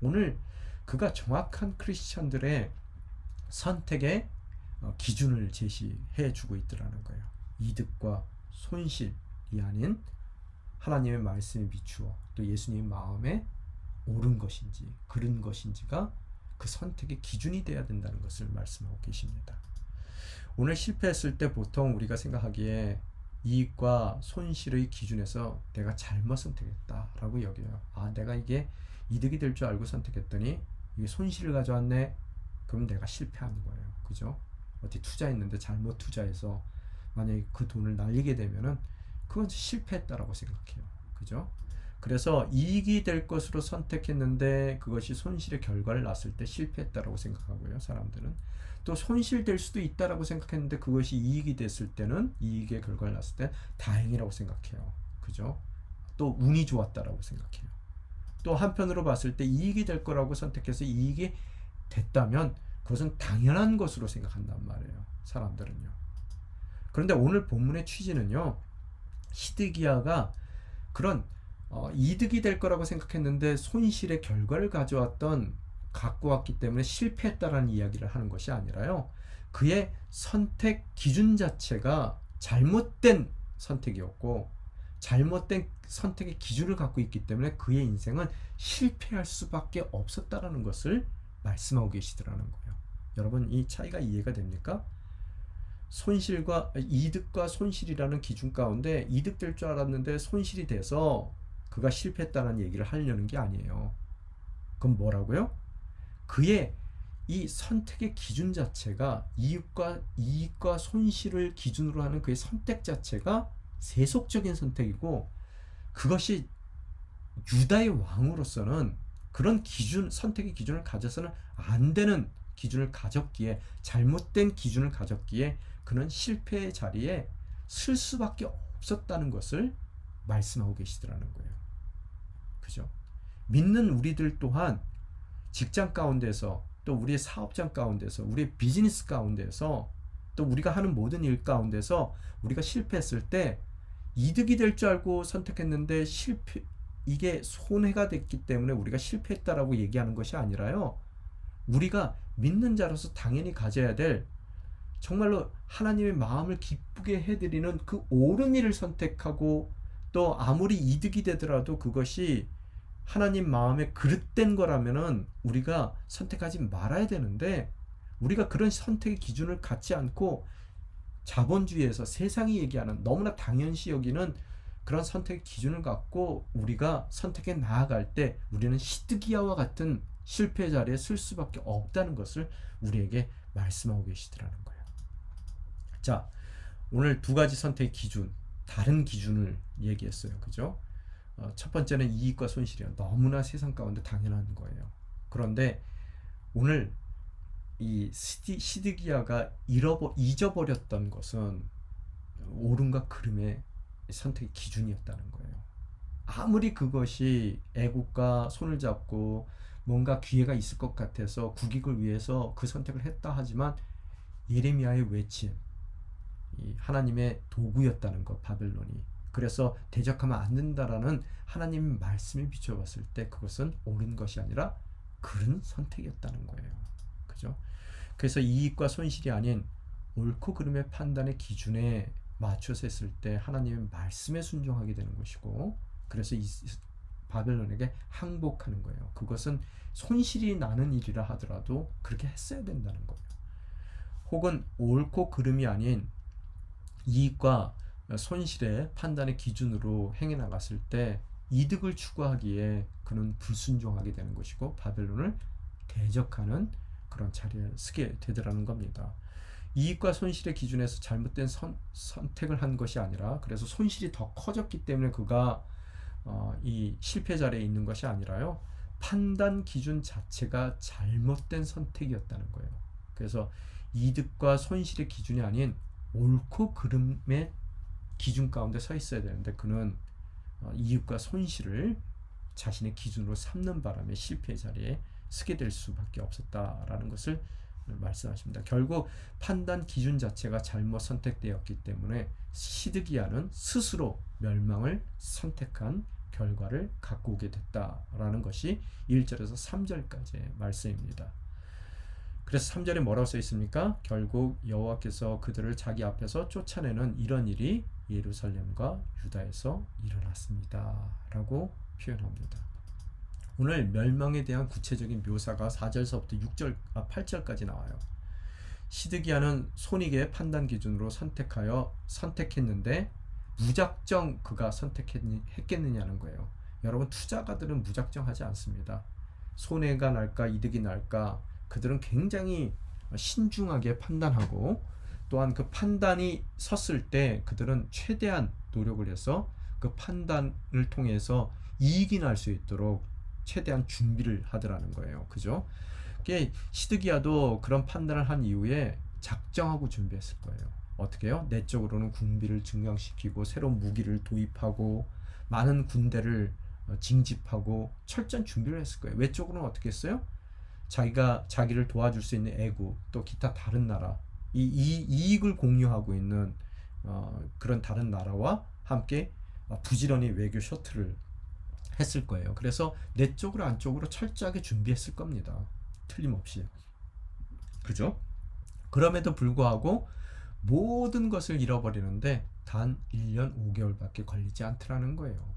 오늘 그가 정확한 크리스천들의 선택의 기준을 제시해 주고 있더라는 거예요. 이득과 손실이 아닌 하나님의 말씀에 비추어 또 예수님의 마음에 옳은 것인지 그른 것인지가 그 선택의 기준이 돼야 된다는 것을 말씀하고 계십니다. 오늘 실패했을 때 보통 우리가 생각하기에 이익과 손실의 기준에서 내가 잘못 선택했다라고 여겨요. 내가 이게 이득이 될 줄 알고 선택했더니 이게 손실을 가져왔네. 그럼 내가 실패하는 거예요. 그죠? 어디 투자했는데 잘못 투자해서 만약에 그 돈을 날리게 되면은 그건 실패했다라고 생각해요. 그죠? 그래서 이익이 될 것으로 선택했는데 그것이 손실의 결과를 낳았을 때 실패했다라고 생각하고요. 사람들은 또 손실될 수도 있다라고 생각했는데 그것이 이익이 됐을 때는, 이익의 결과를 낳았을 때 다행이라고 생각해요. 그죠? 또 운이 좋았다라고 생각해요. 또 한편으로 봤을 때 이익이 될 거라고 선택해서 이익이 됐다면 그것은 당연한 것으로 생각한단 말이에요. 사람들은요. 그런데 오늘 본문의 취지는요, 시드기야가 그런 이득이 될 거라고 생각했는데 손실의 결과를 갖고 왔기 때문에 실패했다라는 이야기를 하는 것이 아니라요, 그의 선택 기준 자체가 잘못된 선택이었고 잘못된 선택의 기준을 갖고 있기 때문에 그의 인생은 실패할 수밖에 없었다라는 것을 말씀하고 계시더라는 거예요. 여러분, 이 차이가 이해가 됩니까? 이득과 손실이라는 기준 가운데 이득될 줄 알았는데 손실이 돼서 그가 실패했다는 얘기를 하려는 게 아니에요. 그럼 뭐라고요? 그의 이 선택의 기준 자체가 이익과 손실을 기준으로 하는 그의 선택 자체가 세속적인 선택이고, 그것이 유다의 왕으로서는 그런 선택의 기준을 가져서는 안 되는 기준을 가졌기에, 잘못된 기준을 가졌기에 그는 실패의 자리에 쓸 수밖에 없었다는 것을 말씀하고 계시더라는 거예요. 그죠? 믿는 우리들 또한 직장 가운데서, 또 우리의 사업장 가운데서, 우리의 비즈니스 가운데서, 또 우리가 하는 모든 일 가운데서 우리가 실패했을 때 이득이 될 줄 알고 선택했는데 이게 손해가 됐기 때문에 우리가 실패했다라고 얘기하는 것이 아니라요, 우리가 믿는 자로서 당연히 가져야 될, 정말로 하나님의 마음을 기쁘게 해드리는 그 옳은 일을 선택하고, 또 아무리 이득이 되더라도 그것이 하나님 마음에 그릇된 거라면은 우리가 선택하지 말아야 되는데, 우리가 그런 선택의 기준을 갖지 않고 자본주의에서 세상이 얘기하는 너무나 당연시 여기는 그런 선택의 기준을 갖고 우리가 선택해 나아갈 때 우리는 시드기야와 같은 실패 자리에 쓸 수밖에 없다는 것을 우리에게 말씀하고 계시더라는 거예요. 자, 오늘 두 가지 선택의 기준, 다른 기준을 얘기했어요. 그죠? 첫 번째는 이익과 손실이요. 너무나 세상 가운데 당연한 거예요. 그런데 오늘 이 시드기야가 잊어버렸던 것은 옳음과 그름의 선택의 기준이었다는 거예요. 아무리 그것이 애국과 손을 잡고 뭔가 기회가 있을 것 같아서 국익을 위해서 그 선택을 했다 하지만 예레미야의 외침, 이 하나님의 도구였다는 것, 바벨론이. 그래서 대적하면 안 된다라는 하나님 말씀에 비춰봤을 때 그것은 옳은 것이 아니라 그른 선택이었다는 거예요. 그죠? 그래서 이익과 손실이 아닌 옳고 그름의 판단의 기준에 맞춰서 했을 때 하나님의 말씀에 순종하게 되는 것이고, 그래서 이 바벨론에게 항복하는 거예요. 그것은 손실이 나는 일이라 하더라도 그렇게 했어야 된다는 거예요. 혹은 옳고 그름이 아닌 이익과 손실의 판단의 기준으로 행해 나갔을 때 이득을 추구하기에 그는 불순종하게 되는 것이고 바벨론을 대적하는 그런 자리에 서게 되더라는 겁니다. 이익과 손실의 기준에서 잘못된 선택을 한 것이 아니라, 그래서 손실이 더 커졌기 때문에 그가 이 실패 자리에 있는 것이 아니라요, 판단 기준 자체가 잘못된 선택이었다는 거예요. 그래서 이득과 손실의 기준이 아닌 옳고 그름의 기준 가운데 서 있어야 되는데 그는 이익과 손실을 자신의 기준으로 삼는 바람에 실패 자리에 서게 될 수밖에 없었다라는 것을 말씀하십니다. 결국 판단 기준 자체가 잘못 선택되었기 때문에 시드기야는 스스로 멸망을 선택한 결과를 갖고 오게 됐다라는 것이 1절에서 3절까지의 말씀입니다. 그래서 3절에 뭐라고 써 있습니까? 결국 여호와께서 그들을 자기 앞에서 쫓아내는 이런 일이 예루살렘과 유다에서 일어났습니다 라고 표현합니다. 오늘 멸망에 대한 구체적인 묘사가 4절서부터 8절까지 나와요. 시드기야는 손익의 판단 기준으로 선택했는데 무작정 그가 선택했겠느냐는 거예요. 여러분, 투자가들은 무작정 하지 않습니다. 손해가 날까 이득이 날까 그들은 굉장히 신중하게 판단하고, 또한 그 판단이 섰을 때 그들은 최대한 노력을 해서 그 판단을 통해서 이익이 날 수 있도록 최대한 준비를 하더라는 거예요. 그죠? 시드기야도 그런 판단을 한 이후에 작정하고 준비했을 거예요. 어떻게 해요? 내적으로는 군비를 증강시키고 새로운 무기를 도입하고 많은 군대를 징집하고 철저한 준비를 했을 거예요. 외적으로는 어떻게 했어요? 자기를 도와줄 수 있는 애국, 또 기타 다른 나라, 이 이익을 공유하고 있는 그런 다른 나라와 함께 부지런히 외교 셔틀을 했을 거예요. 그래서 내적으로 안쪽으로 철저하게 준비했을 겁니다. 틀림없이. 그죠? 그럼에도 불구하고 모든 것을 잃어버리는데 단 1년 5개월밖에 걸리지 않더라는 거예요.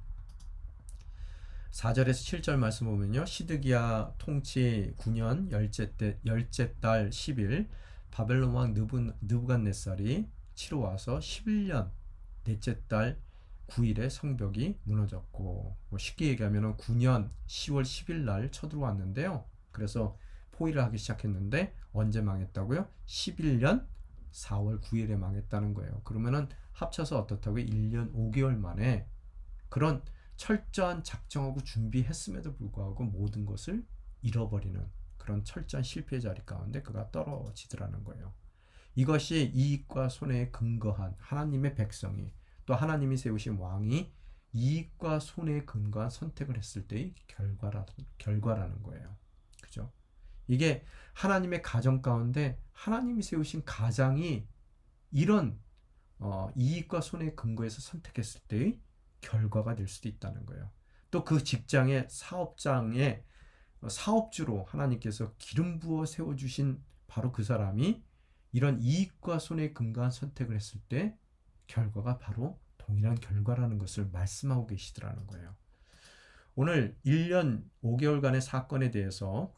4절에서 7절 말씀 보면요, 시드기야 통치 9년 열째 달 10일 바벨론 왕 느부갓네살이 치러 와서 11년 넷째 달 9일에 성벽이 무너졌고, 쉽게 얘기하면 9년 10월 10일 날 쳐들어왔는데요. 그래서 포위를 하기 시작했는데 언제 망했다고요? 11년 4월 9일에 망했다는 거예요. 그러면은 합쳐서 어떻다고요? 1년 5개월 만에 그런 철저한 작정하고 준비했음에도 불구하고 모든 것을 잃어버리는 그런 철저한 실패 자리 가운데 그가 떨어지더라는 거예요. 이것이 이익과 손해에 근거한 하나님의 백성이, 또 하나님이 세우신 왕이 이익과 손해에 근거한 선택을 했을 때의 결과라는 거예요. 그죠? 이게 하나님의 가정 가운데 하나님이 세우신 가장이 이런 이익과 손해에 근거해서 선택했을 때의 결과가 될 수도 있다는 거예요. 또 그 직장의 사업장의 사업주로 하나님께서 기름 부어 세워주신 바로 그 사람이 이런 이익과 손해에 근거한 선택을 했을 때 결과가 바로 동일한 결과라는 것을 말씀하고 계시더라는 거예요. 오늘 1년 5개월간의 사건에 대해서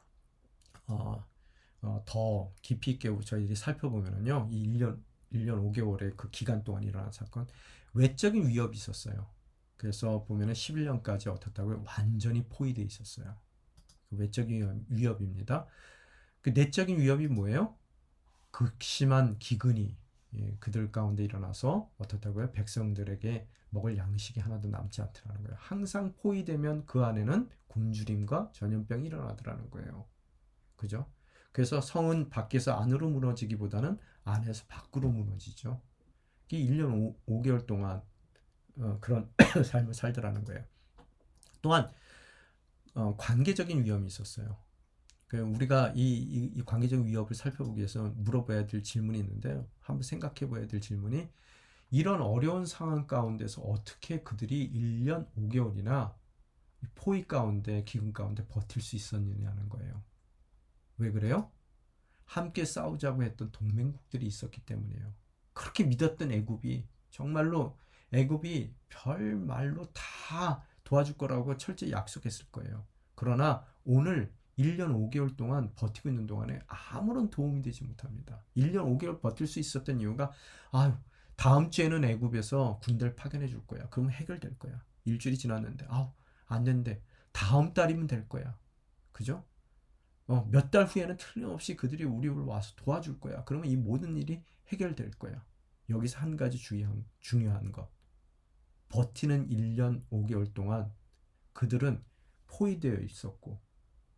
더 깊이 있게 저희들이 살펴보면요, 이 1년 5개월의 그 기간 동안 일어난 사건, 외적인 위협이 있었어요. 그래서 보면은 11년까지 어떻다고요? 완전히 포위되어 있었어요. 그 외적인 위협입니다. 그 내적인 위협이 뭐예요? 극심한 기근이 그들 가운데 일어나서 어떻다고요? 백성들에게 먹을 양식이 하나도 남지 않더라는 거예요. 항상 포위되면 그 안에는 굶주림과 전염병이 일어나더라는 거예요. 그죠? 그래서 성은 밖에서 안으로 무너지기보다는 안에서 밖으로 무너지죠. 이 1년 5개월 동안 그런 삶을 살더라는 거예요. 또한 관계적인 위험이 있었어요. 우리가 이 관계적 위협을 살펴보기 위해서 물어봐야 될 질문이 있는데요. 한번 생각해 봐야 될 질문이, 이런 어려운 상황 가운데서 어떻게 그들이 1년 5개월이나 포위 가운데, 기근 가운데 버틸 수 있었느냐는 거예요. 왜 그래요? 함께 싸우자고 했던 동맹국들이 있었기 때문이에요. 그렇게 믿었던 애굽이, 정말로 애굽이 별 말로 다 도와줄 거라고 철저히 약속했을 거예요. 그러나 오늘 1년 5개월 동안 버티고 있는 동안에 아무런 도움이 되지 못합니다. 1년 5개월 버틸 수 있었던 이유가, 아유, 다음 주에는 애굽에서 군대를 파견해 줄 거야. 그럼 해결될 거야. 일주일이 지났는데, 아우, 안 된대. 다음 달이면 될 거야. 그죠? 몇 달 후에는 틀림없이 그들이 우리를 와서 도와줄 거야. 그러면 이 모든 일이 해결될 거야. 여기서 한 가지 중요한 것. 버티는 1년 5개월 동안 그들은 포위되어 있었고,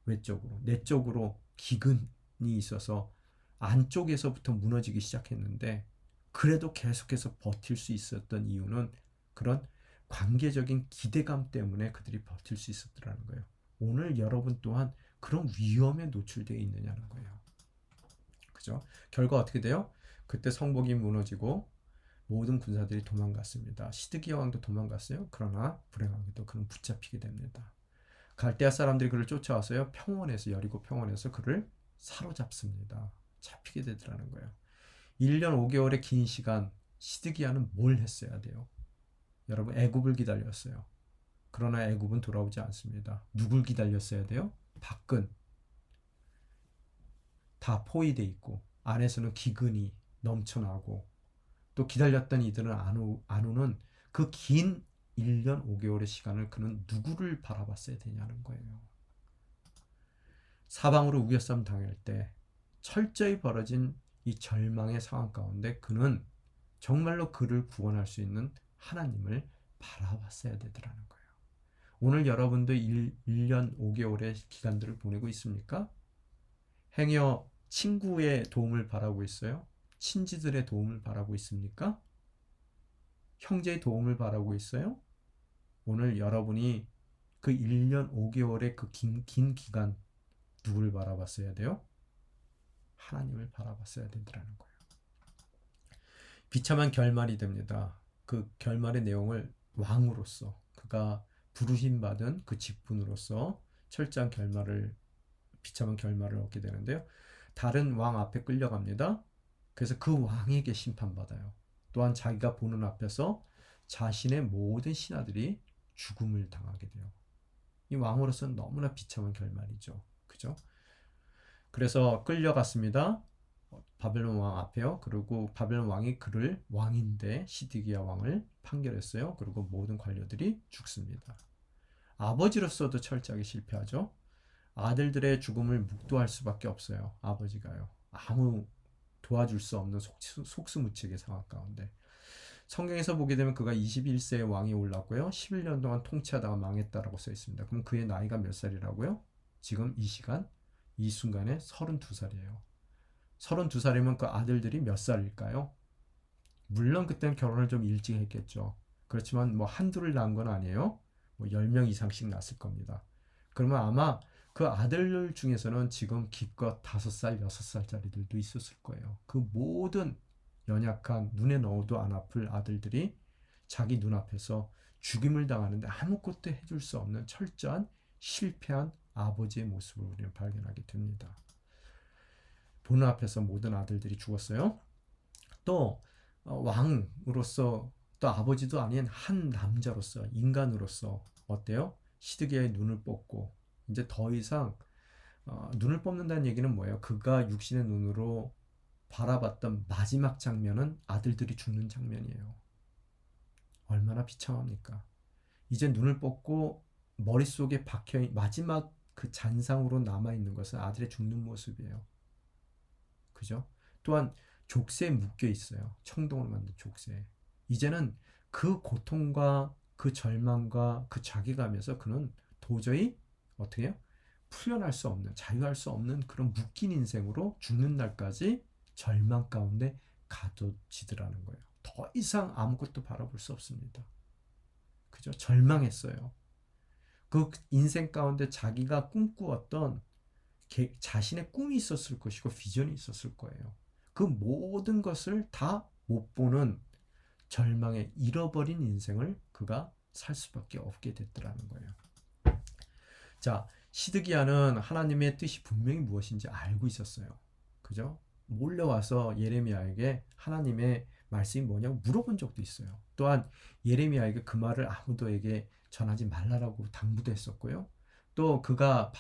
외적으로, 내적으로 기근이 있어서 안쪽에서부터 무너지기 시작했는데, 그래도 계속해서 버틸 수 있었던 이유는 그런 관계적인 기대감 때문에 그들이 버틸 수 있었더라는 거예요. 오늘 여러분 또한 그런 위험에 노출되어 있느냐는 거예요. 그죠? 결과 어떻게 돼요? 그때 성벽이 무너지고 모든 군사들이 도망갔습니다. 시드기야 왕도 도망갔어요. 그러나 불행하게도 그는 붙잡히게 됩니다. 갈대아 사람들이 그를 쫓아와서요, 평원에서, 여리고 평원에서 그를 사로잡습니다. 잡히게 되더라는 거예요. 1년 5개월의 긴 시간, 시드기야는 뭘 했어야 돼요? 여러분, 애굽을 기다렸어요. 그러나 애굽은 돌아오지 않습니다. 누굴 기다렸어야 돼요? 밖은 다 포위돼 있고 안에서는 기근이 넘쳐나고, 또 기다렸던 이들은 안 오는 그 긴 1년 5개월의 시간을 그는 누구를 바라봤어야 되냐는 거예요. 사방으로 우겨싸움 당할 때 철저히 벌어진 이 절망의 상황 가운데 그는 정말로 그를 구원할 수 있는 하나님을 바라봤어야 되더라는 거예요. 오늘 여러분도 1년 5개월의 기간들을 보내고 있습니까? 행여 친구의 도움을 바라고 있어요? 친지들의 도움을 바라고 있습니까? 형제의 도움을 바라고 있어요? 오늘 여러분이 그 1년 5개월의 그 긴 기간 누굴 바라봤어야 돼요? 하나님을 바라봤어야 되더라는 거예요. 비참한 결말이 됩니다. 그 결말의 내용을 왕으로서, 그가 부르심 받은 그 직분으로서 철저한 비참한 결말을 얻게 되는데요. 다른 왕 앞에 끌려갑니다. 그래서 그 왕에게 심판받아요. 또한 자기가 보는 앞에서 자신의 모든 신하들이 죽음을 당하게 돼요. 이 왕으로서는 너무나 비참한 결말이죠. 그죠? 그래서 끌려갔습니다. 바벨론 왕 앞에요. 그리고 바벨론 왕이 그를, 왕인데 시드기야 왕을 판결했어요. 그리고 모든 관료들이 죽습니다. 아버지로서도 철저하게 실패하죠. 아들들의 죽음을 묵도할 수밖에 없어요. 아버지가요. 아무 도와줄 수 없는 속수무책의 상황 가운데. 성경에서 보게 되면 그가 21세의 왕이 올랐고요. 11년 동안 통치하다가 망했다라고 써 있습니다. 그럼 그의 나이가 몇 살이라고요? 지금 이 시간, 이 순간에 32살이에요. 32살이면 그 아들들이 몇 살일까요? 물론 그때는 결혼을 좀 일찍 했겠죠. 그렇지만 뭐 한둘을 낳은 건 아니에요. 뭐 10명 이상씩 낳았을 겁니다. 그러면 아마 그 아들 중에서는 지금 기껏 5살, 6살짜리들도 있었을 거예요. 그 모든 연약한, 눈에 넣어도 안 아플 아들들이 자기 눈앞에서 죽임을 당하는데 아무것도 해줄 수 없는 철저한 실패한 아버지의 모습을 우리는 발견하게 됩니다. 보는 앞에서 모든 아들들이 죽었어요. 또 왕으로서, 또 아버지도 아닌 한 남자로서, 인간으로서 어때요? 시드기야의 눈을 뽑고, 이제 더 이상 눈을 뽑는다는 얘기는 뭐예요? 그가 육신의 눈으로 바라봤던 마지막 장면은 아들들이 죽는 장면이에요. 얼마나 비참합니까? 이제 눈을 뽑고 머릿속에 박혀 마지막 그 잔상으로 남아있는 것은 아들의 죽는 모습이에요. 그죠? 또한 족쇄에 묶여 있어요. 청동으로 만든 족쇄. 이제는 그 고통과 그 절망과 그 자괴감에서 그는 도저히 어떻게 해요? 풀려날 수 없는, 자유할 수 없는 그런 묶인 인생으로 죽는 날까지 절망 가운데 가둬지더라는 거예요. 더 이상 아무것도 바라볼 수 없습니다. 그죠? 절망했어요. 그 인생 가운데 자기가 꿈꾸었던 자신의 꿈이 있었을 것이고 비전이 있었을 거예요. 그 모든 것을 다 못 보는 절망에 잃어버린 인생을 그가 살 수밖에 없게 됐더라는 거예요. 자, 시드기야는 하나님의 뜻이 분명히 무엇인지 알고 있었어요. 그죠? 몰래 와서 예레미야에게 하나님의 말씀이 뭐냐고 물어본 적도 있어요. 또한 예레미야에게 그 말을 아무도에게 전하지 말라라고 당부도 했었고요. 또 그가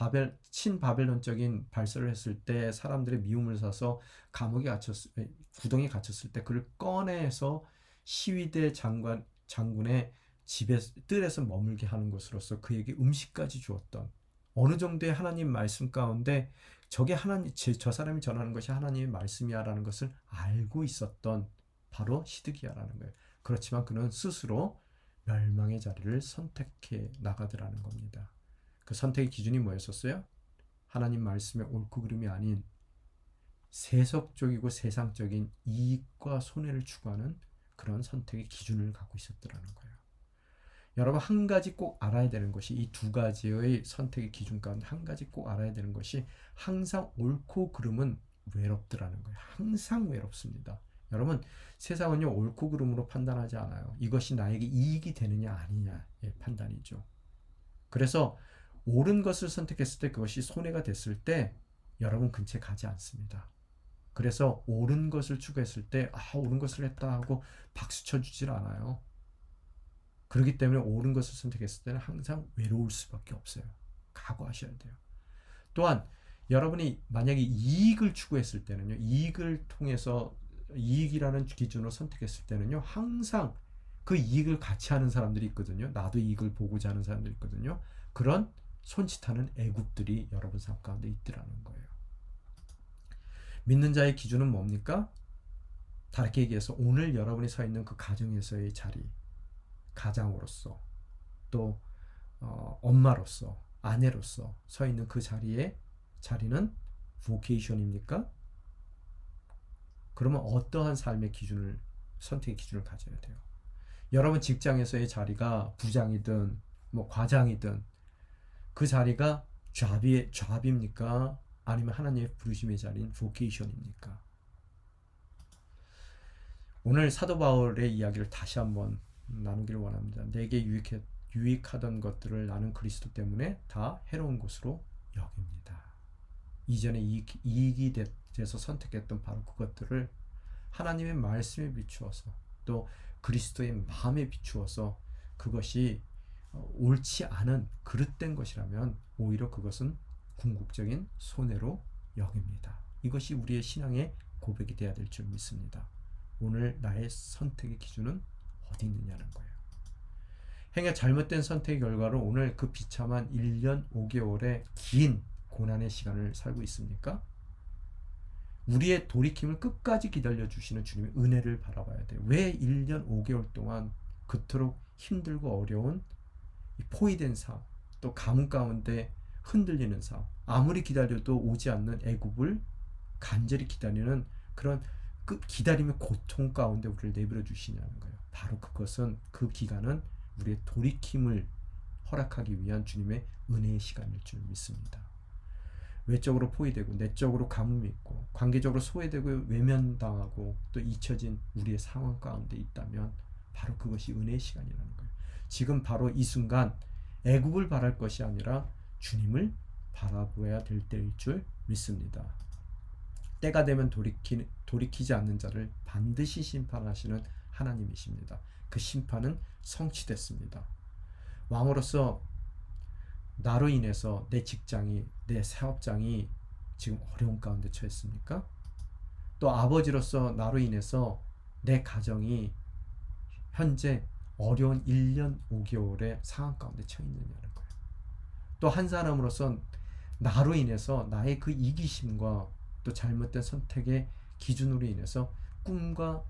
친바벨론적인 발설을 했을 때 사람들의 미움을 사서 구덩이에 갇혔을 때 그를 꺼내서 시위대 장군의 집에 뜰에서 머물게 하는 것으로서 그에게 음식까지 주었던, 어느 정도의 하나님 말씀 가운데 저게 저 사람이 전하는 것이 하나님의 말씀이야라는 것을 알고 있었던 바로 시드기야라는 거예요. 그렇지만 그는 스스로 멸망의 자리를 선택해 나가더라는 겁니다. 그 선택의 기준이 뭐였었어요? 하나님 말씀의 옳고 그름이 아닌 세속적이고 세상적인 이익과 손해를 추구하는 그런 선택의 기준을 갖고 있었더라는 거예요. 여러분, 한 가지 꼭 알아야 되는 것이, 이 두 가지의 선택의 기준 가운데 한 가지 꼭 알아야 되는 것이, 항상 옳고 그름은 외롭더라는 거예요. 항상 외롭습니다. 여러분, 세상은요 옳고 그름으로 판단하지 않아요. 이것이 나에게 이익이 되느냐 아니냐의 판단이죠. 그래서 옳은 것을 선택했을 때 그것이 손해가 됐을 때 여러분 근처에 가지 않습니다. 그래서 옳은 것을 추구했을 때 옳은 것을 했다 하고 박수 쳐주질 않아요. 그렇기 때문에 옳은 것을 선택했을 때는 항상 외로울 수밖에 없어요. 각오하셔야 돼요. 또한 여러분이 만약에 이익을 추구했을 때는요, 이익을 통해서 이익이라는 기준으로 선택했을 때는요, 항상 그 이익을 같이 하는 사람들이 있거든요. 나도 이익을 보고자 하는 사람들이 있거든요. 그런 손짓하는 애굽들이 여러분 삶 가운데 있더라는 거예요. 믿는 자의 기준은 뭡니까? 다르게 얘기해서 오늘 여러분이 서 있는 그 가정에서의 자리, 가장으로서, 또 엄마로서, 아내로서 서 있는 그 자리는 vocation입니까? 그러면 어떠한 삶의 기준을, 선택의 기준을 가져야 돼요? 여러분 직장에서의 자리가 부장이든 과장이든 그 자리가 잡입니까? 아니면 하나님의 부르심의 자리인 vocation입니까? 오늘 사도 바울의 이야기를 다시 한번 나누기를 원합니다. 내게 유익하던 것들을 나는 그리스도 때문에 다 해로운 것으로 여깁니다. 이전에 이익이 돼서 선택했던 바로 그것들을 하나님의 말씀에 비추어서, 또 그리스도의 마음에 비추어서 그것이 옳지 않은 그릇된 것이라면 오히려 그것은 궁극적인 손해로 여깁니다. 이것이 우리의 신앙의 고백이 되어야 될 줄 믿습니다. 오늘 나의 선택의 기준은 어디 있느냐는 거예요. 행여 잘못된 선택의 결과로 오늘 그 비참한 1년 5개월의 긴 고난의 시간을 살고 있습니까? 우리의 돌이킴을 끝까지 기다려주시는 주님의 은혜를 바라봐야 돼요. 왜 1년 5개월 동안 그토록 힘들고 어려운 포위된 삶, 또 가뭄 가운데 흔들리는 삶, 아무리 기다려도 오지 않는 애굽을 간절히 기다리는 그런 그 기다림의 고통 가운데 우리를 내버려 주시냐는 거예요. 바로 그것은, 그 기간은 우리의 돌이킴을 허락하기 위한 주님의 은혜의 시간일 줄 믿습니다. 외적으로 포위되고 내적으로 가뭄이 있고 관계적으로 소외되고 외면당하고 또 잊혀진 우리의 상황 가운데 있다면 바로 그것이 은혜의 시간이라는 거예요. 지금 바로 이 순간 애굽을 바랄 것이 아니라 주님을 바라보아야 될 때일 줄 믿습니다. 때가 되면 돌이키지 않는 자를 반드시 심판하시는 하나님이십니다. 그 심판은 성취됐습니다. 왕으로서 나로 인해서 내 직장이, 내 사업장이 지금 어려운 가운데 처했습니까? 또 아버지로서 나로 인해서 내 가정이 현재 어려운 1년 5개월의 상황 가운데 처했느냐는 거예요. 또 한 사람으로서 나로 인해서 나의 그 이기심과 또 잘못된 선택의 기준으로 인해서 꿈과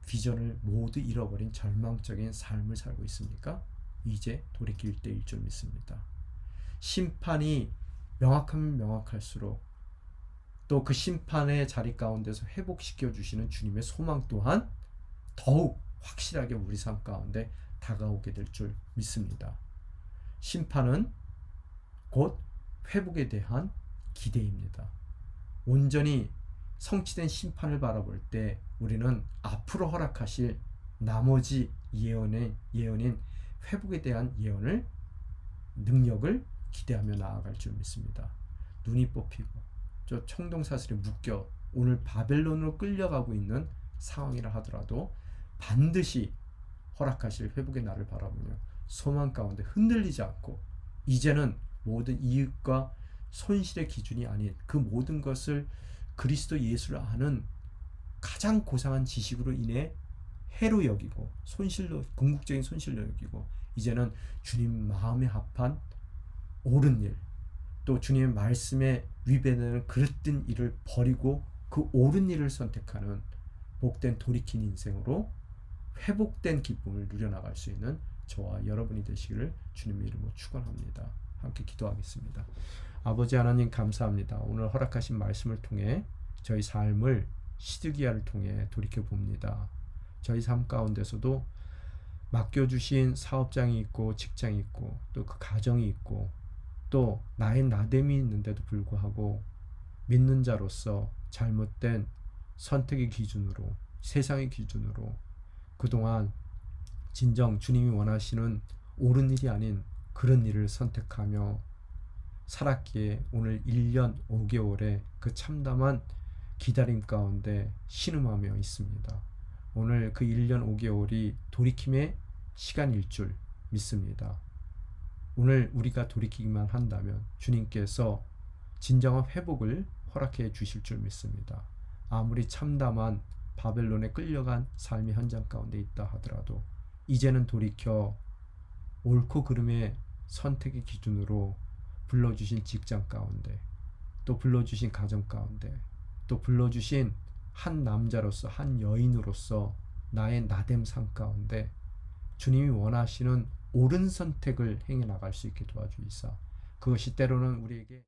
비전을 모두 잃어버린 절망적인 삶을 살고 있습니까? 이제 돌이킬 때일 줄 믿습니다. 심판이 명확하면 명확할수록 또 그 심판의 자리 가운데서 회복시켜 주시는 주님의 소망 또한 더욱 확실하게 우리 삶 가운데 다가오게 될 줄 믿습니다. 심판은 곧 회복에 대한 기대입니다. 온전히 성취된 심판을 바라볼 때 우리는 앞으로 허락하실 나머지 예언인 회복에 대한 예언을 능력을 기대하며 나아갈 줄 믿습니다. 눈이 뽑히고 저 총동사슬에 묶여 오늘 바벨론으로 끌려가고 있는 상황이라 하더라도 반드시 허락하실 회복의 날을 바라보며 소망 가운데 흔들리지 않고 이제는 모든 이익과 손실의 기준이 아닌 그 모든 것을 그리스도 예수를 아는 가장 고상한 지식으로 인해 해로 여기고 궁극적인 손실로 여기고 이제는 주님 마음에 합한 옳은 일, 또 주님의 말씀에 위배되는 그릇된 일을 버리고 그 옳은 일을 선택하는 복된 돌이킨 인생으로 회복된 기쁨을 누려나갈 수 있는 저와 여러분이 되시기를 주님의 이름으로 축원합니다. 함께 기도하겠습니다. 아버지 하나님 감사합니다. 오늘 허락하신 말씀을 통해 저희 삶을 시드기야를 통해 돌이켜 봅니다. 저희 삶 가운데서도 맡겨주신 사업장이 있고 직장이 있고 또 그 가정이 있고 또 나의 나됨이 있는데도 불구하고 믿는 자로서 잘못된 선택의 기준으로 세상의 기준으로 그동안 진정 주님이 원하시는 옳은 일이 아닌 그런 일을 선택하며 살았기에 오늘 1년 5개월의 그 참담한 기다림 가운데 신음하며 있습니다. 오늘 그 1년 5개월이 돌이킴의 시간일 줄 믿습니다. 오늘 우리가 돌이키기만 한다면 주님께서 진정한 회복을 허락해 주실 줄 믿습니다. 아무리 참담한 바벨론에 끌려간 삶의 현장 가운데 있다 하더라도 이제는 돌이켜 옳고 그름의 선택의 기준으로 불러주신 직장 가운데 또 불러주신 가정 가운데 또 불러주신 한 남자로서 한 여인으로서 나의 나됨 삶 가운데 주님이 원하시는 옳은 선택을 행해 나갈 수 있게 도와주이사 그것이 때로는 우리에게